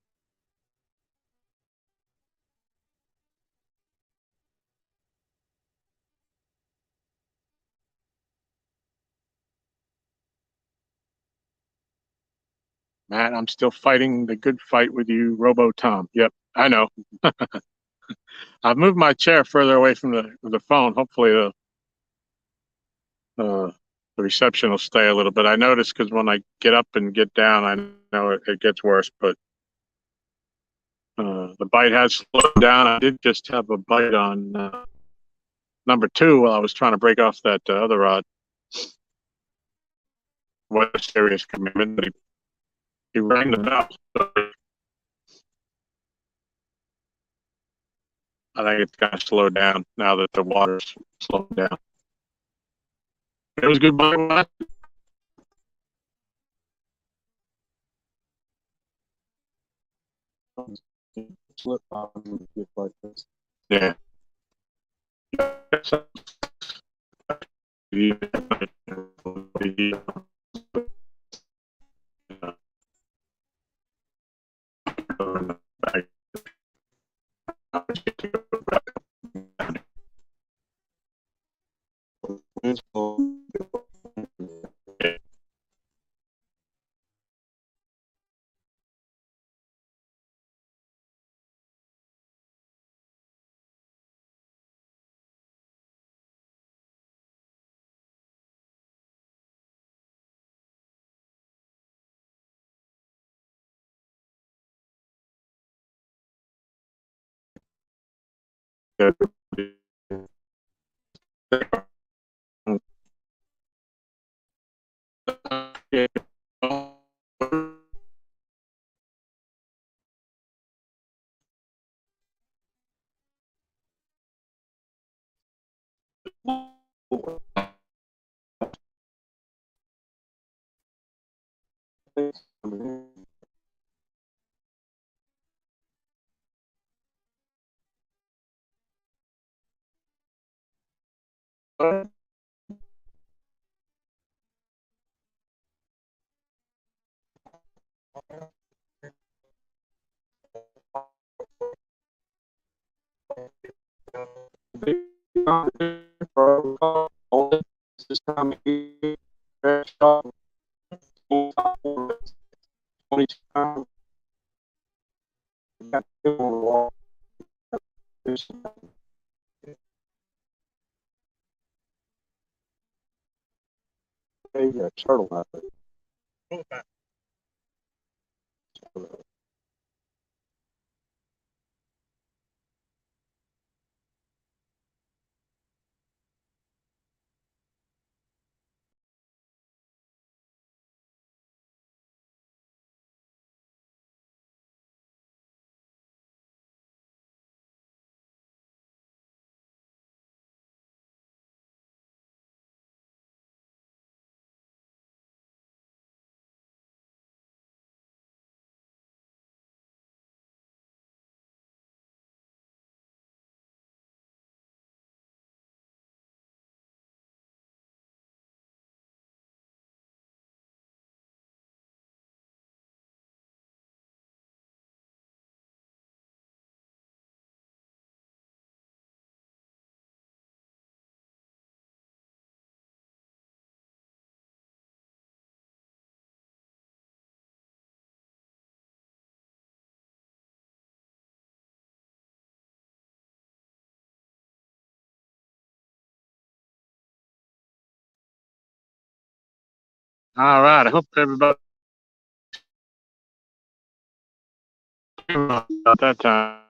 Matt, I'm still fighting the good fight with you, Robo Tom. Yep, I know. I've moved my chair further away from the phone. Hopefully, the reception will stay a little bit. I noticed because when I get up and get down, I know it gets worse. But the bite has slowed down. I did just have a bite on number 2 while I was trying to break off that other rod. What a serious commitment! But he rang the bell. I think it's kind of slowed down now that the water's slowed down. It was a good bite. Slip on just like this. Yeah. This time of year, 22 pounds. Got him on the wall. Hey, you got a turtle out there. All right. I hope everybody about that time.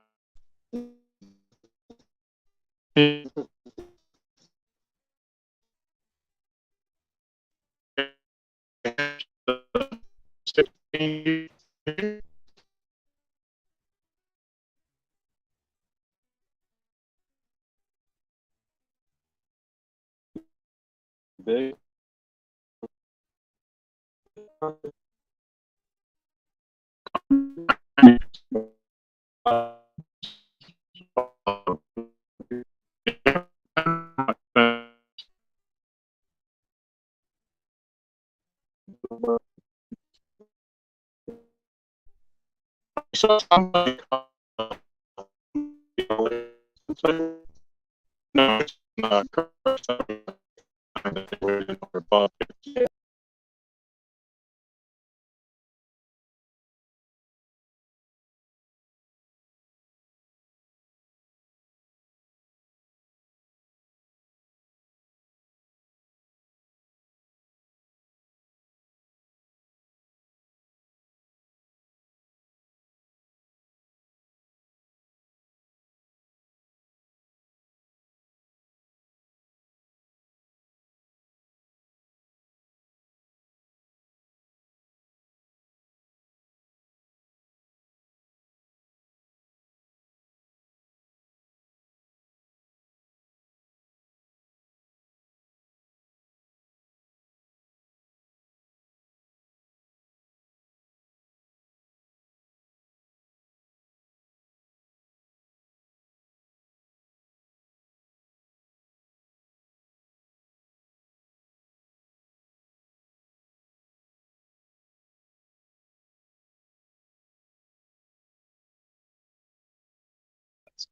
Big. So somebody no, it's not correct.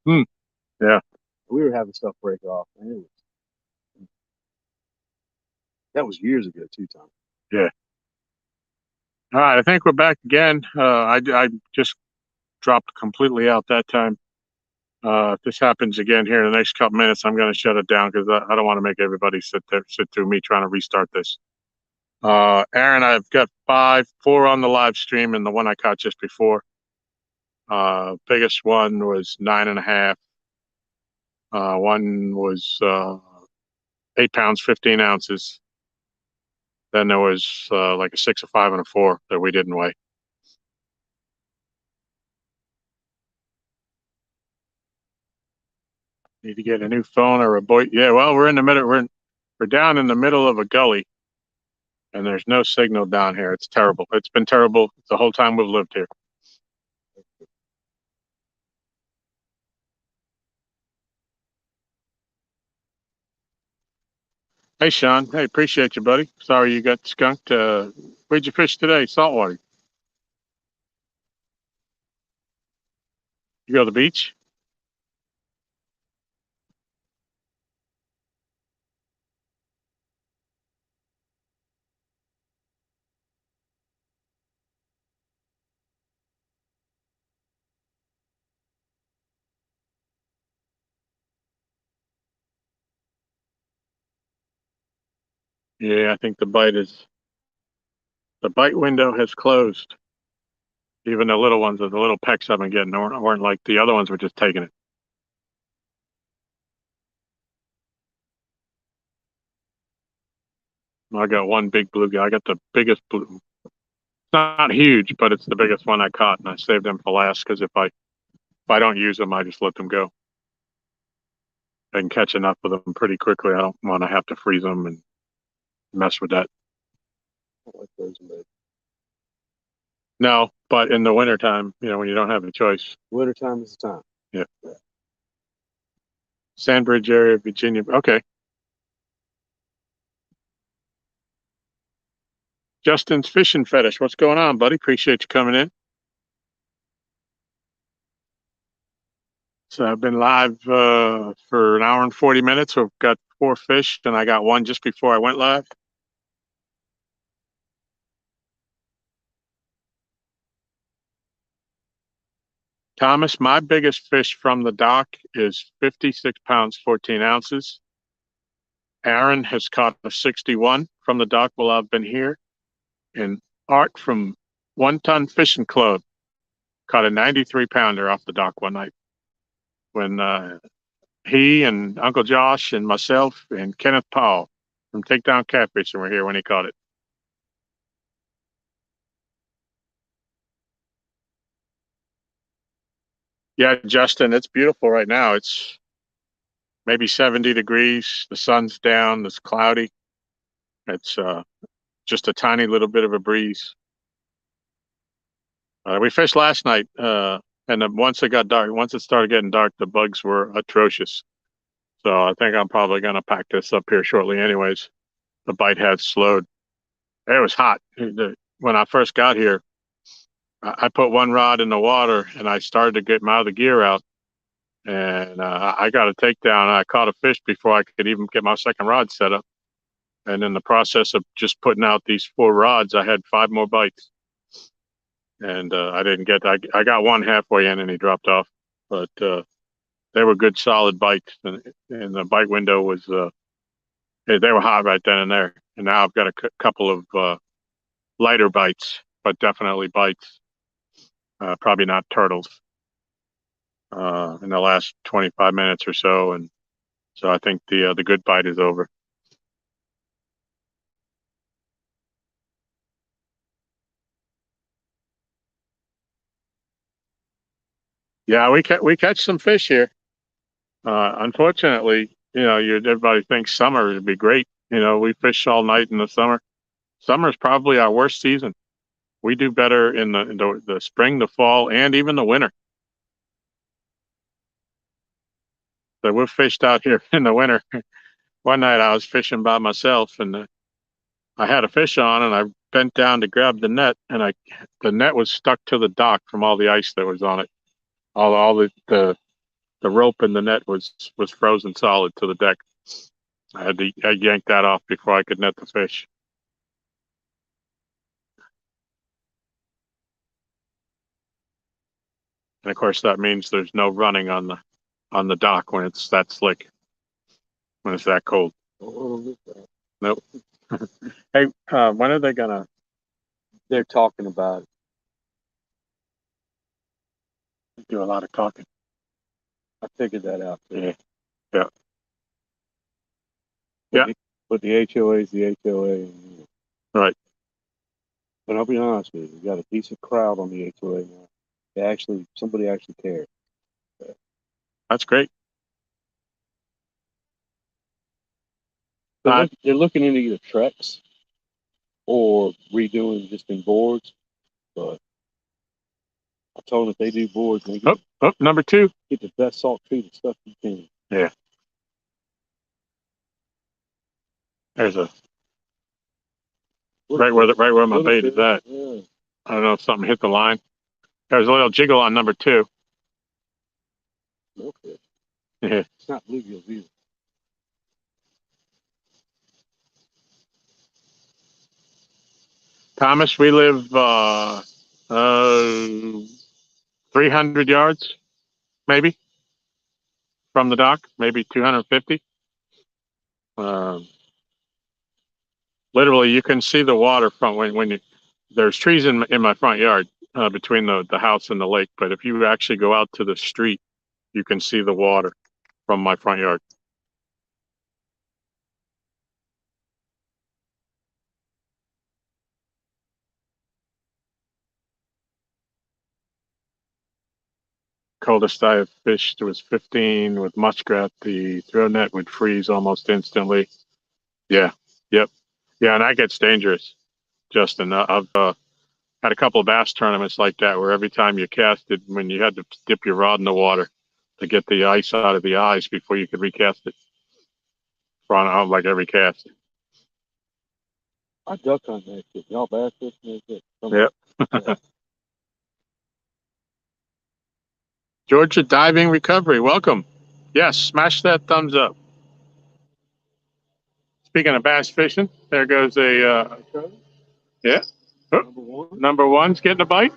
Hmm. Yeah. We were having stuff break off. And that was years ago, too, Tom. Yeah. All right. I think we're back again. I just dropped completely out that time. If this happens again here in the next couple minutes, I'm going to shut it down because I don't want to make everybody sit through me trying to restart this. Aaron, I've got four on the live stream, and the one I caught just before. Biggest one was 9.5. One was 8 pounds, 15 ounces. Then there was like a 6, a 5, and a 4 that we didn't weigh. Need to get a new phone or a boy. Yeah, well, we're in the middle. We're down in the middle of a gully, and there's no signal down here. It's terrible. It's been terrible the whole time we've lived here. Hey, Sean. Hey, appreciate you, buddy. Sorry you got skunked. Where'd you fish today? Saltwater. You go to the beach? Yeah, I think the bite window has closed. Even the little ones, the little pecks I've been getting weren't like the other ones were just taking it. I got one big bluegill. I got the biggest blue. It's not huge, but it's the biggest one I caught, and I saved them for last because if I don't use them, I just let them go. I can catch enough of them pretty quickly. I don't want to have to freeze them and mess with that. I like those, but No, but in the wintertime, when you don't have a choice. wintertime is the time. Yeah. Sandbridge area, Virginia. Okay. Justin's fishing fetish. What's going on, buddy? Appreciate you coming in. So I've been live for an hour and 40 minutes. We've got 4 fish, and I got one just before I went live. Thomas, my biggest fish from the dock is 56 pounds, 14 ounces. Aaron has caught a 61 from the dock while I've been here. And Art from 1 Ton Fishing Club caught a 93 pounder off the dock one night when he and Uncle Josh and myself and Kenneth Powell from Takedown Catfishing were here when he caught it. Yeah, Justin, it's beautiful right now. It's maybe 70 degrees. The sun's down. It's cloudy. It's just a tiny little bit of a breeze. We fished last night, and once it got dark, once it started getting dark, the bugs were atrocious. So I think I'm probably going to pack this up here shortly anyways. The bite had slowed. It was hot. When I first got here, I put one rod in the water and I started to get my other gear out. And I got a takedown. And I caught a fish before I could even get my second rod set up. And in the process of just putting out these 4 rods, I had 5 more bites. And I didn't get, I got one halfway in and he dropped off. But they were good, solid bites. And the bite window was, they were hot right then and there. And now I've got a couple of lighter bites, but definitely bites. Probably not turtles in the last 25 minutes or so. And so I think the good bite is over. Yeah, we catch some fish here. Unfortunately, everybody thinks summer would be great. We fish all night in the summer. Summer is probably our worst season. We do better in the spring, the fall, and even the winter. So we've fished out here in the winter. One night I was fishing by myself, and I had a fish on, and I bent down to grab the net, and the net was stuck to the dock from all the ice that was on it. All the rope in the net was frozen solid to the deck. I yanked that off before I could net the fish. And of course, that means there's no running on the dock when it's that slick, when it's that cold. Nope. Hey, when are they gonna? They're talking about Do a lot of talking. I figured that out. Yeah. Yeah. But Yeah. but the HOA is the HOA. Right. But I'll be honest with you, we got a decent crowd on the HOA now. Somebody actually cares. That's great. They're looking into either treks or redoing existing boards. But I told them if they do boards, they Number 2. get the best salt treated stuff you can. Yeah. There's a right where my bait is at. Yeah. I don't know if something hit the line. There's a little jiggle on number 2. Okay. Yeah. It's not bluegills either. Thomas, we live 300 yards, maybe, from the dock, maybe 250. Literally, you can see the water from there's trees in my front yard between the house and the lake. But if you actually go out to the street, you can see the water from my front yard. Coldest I have fished was 15 with muskrat. The throw net would freeze almost instantly. Yeah. Yep. Yeah, and that gets dangerous, Justin. I've had a couple of bass tournaments like that where every time you casted, when you had to dip your rod in the water to get the ice out of the eyes before you could recast it. Front out like every cast. I duck hunt that shit. Y'all bass fishing that shit. Yep. Georgia Diving Recovery, welcome. Yes, smash that thumbs up. Speaking of bass fishing, there goes a yeah. Oh, number 1's getting a bite.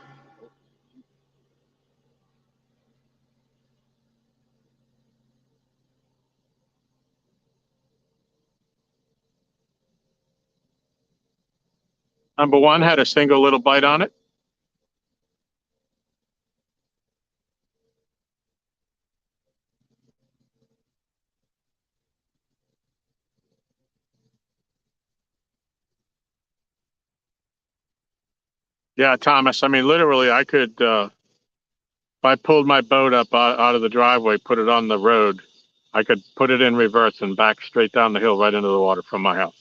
Number one had a single little bite on it. Yeah, Thomas. I mean, literally, I could, if I pulled my boat up out of the driveway, put it on the road, I could put it in reverse and back straight down the hill right into the water from my house.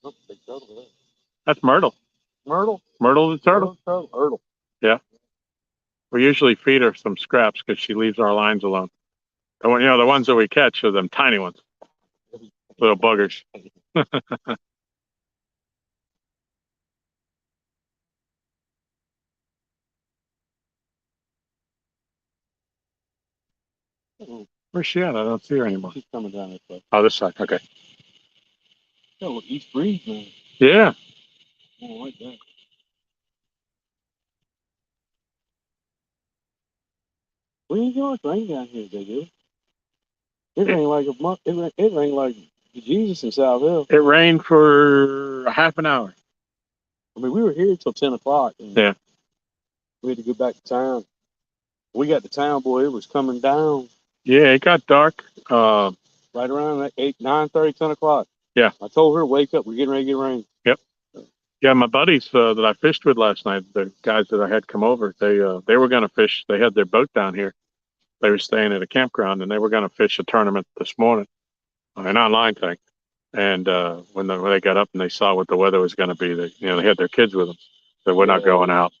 Oh, big turtle there. That's Myrtle. Myrtle. Myrtle the turtle. Myrtle. Yeah. We usually feed her some scraps because she leaves our lines alone. The one, the ones that we catch are them tiny ones, little buggers. Where's she at? I don't see her anymore. She's coming down this way. Oh, this side. Okay. Oh, East Breeze, man. Yeah. Oh, like that. We ain't got rain down here, they do. It rained like a month. It rained like Jesus in South Hill. It rained for a half an hour. I mean, we were here till 10 o'clock. And Yeah. we had to go back to town. We got to town, boy. It was coming down Yeah, it got dark. right around like 9:30, 10 o'clock. Yeah. I told her, wake up. We're getting ready to get rain. Yep. Yeah, my buddies that I fished with last night, the guys that I had come over, they were going to fish. They had their boat down here. They were staying at a campground, and they were going to fish a tournament this morning, an online thing. And when they got up and they saw what the weather was going to be, they had their kids with them. So we're not going out.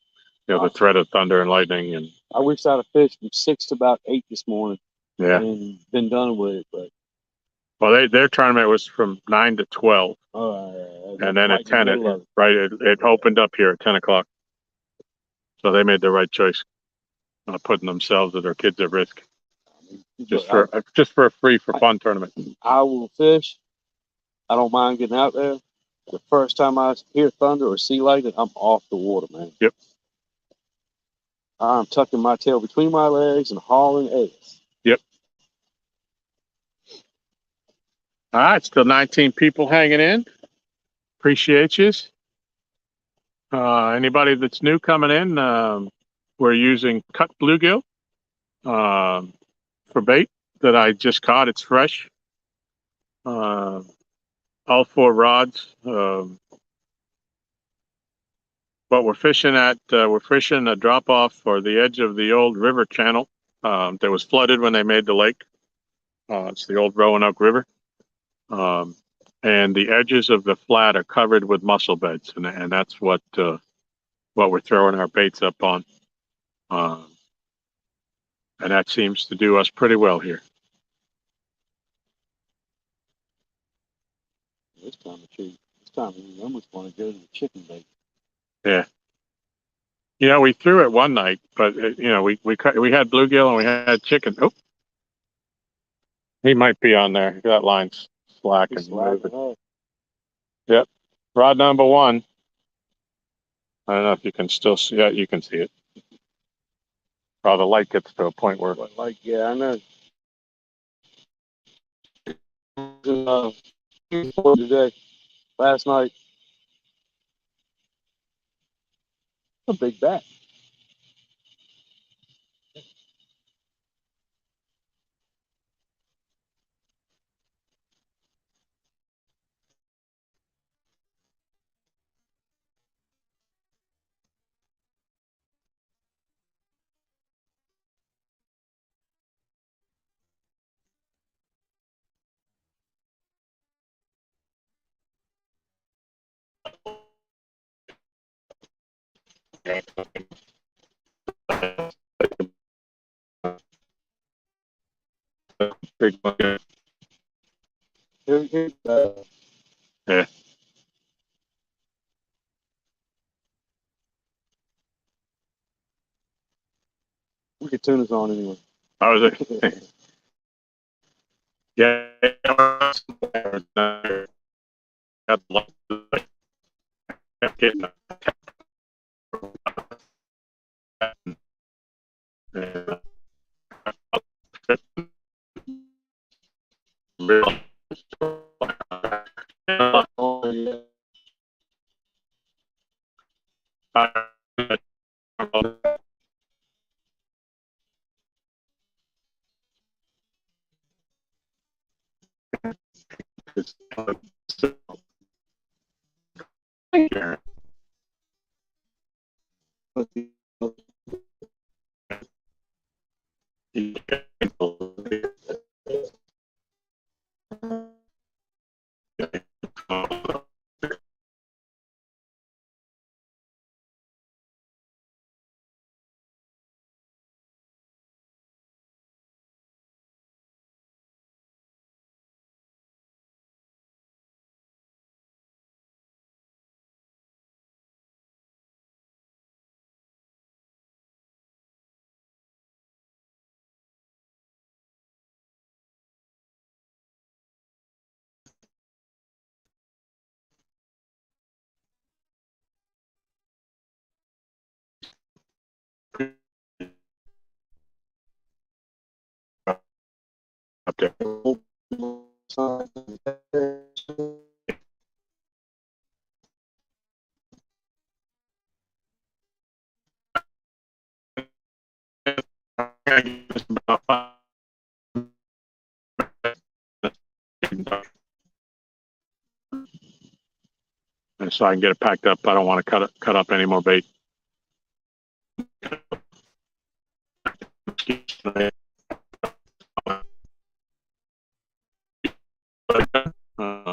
The threat of thunder and lightning, and I wish I'd have fished from 6 to about 8 this morning. Yeah. And been done with it, but. Well, their tournament was from 9 to 12, and then at 10, it opened up here at 10 o'clock. So they made the right choice, putting themselves and their kids at risk, just for a free for fun tournament. I will fish. I don't mind getting out there. The first time I hear thunder or see lightning, I'm off the water, man. Yep. I'm tucking my tail between my legs and hauling ass. Yep. All right, still 19 people hanging in. Appreciate you. Anybody that's new coming in, we're using cut bluegill for bait that I just caught. It's fresh. All 4 rods. But we're fishing a drop off for the edge of the old river channel that was flooded when they made the lake. It's the old Roanoke River. And the edges of the flat are covered with mussel beds, and that's what we're throwing our baits up on. And that seems to do us pretty well here. This time we almost want to go to the chicken bait. Yeah. We threw it one night, but we had bluegill and we had chicken. Oh, he might be on there. That line's slack and moving. Yep. Rod number 1. I don't know if you can still see it. You can see it. Oh, the light gets to a point where. Yeah, I know. Today, last night, a big bat. Big one. Yeah. We get tunas on anyway. How was it? Yeah. up there. And so I can get it packed up. I don't want to cut up any more bait. Uh,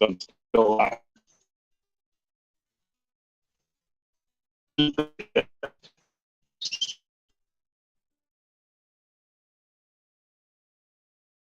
I'm still alive.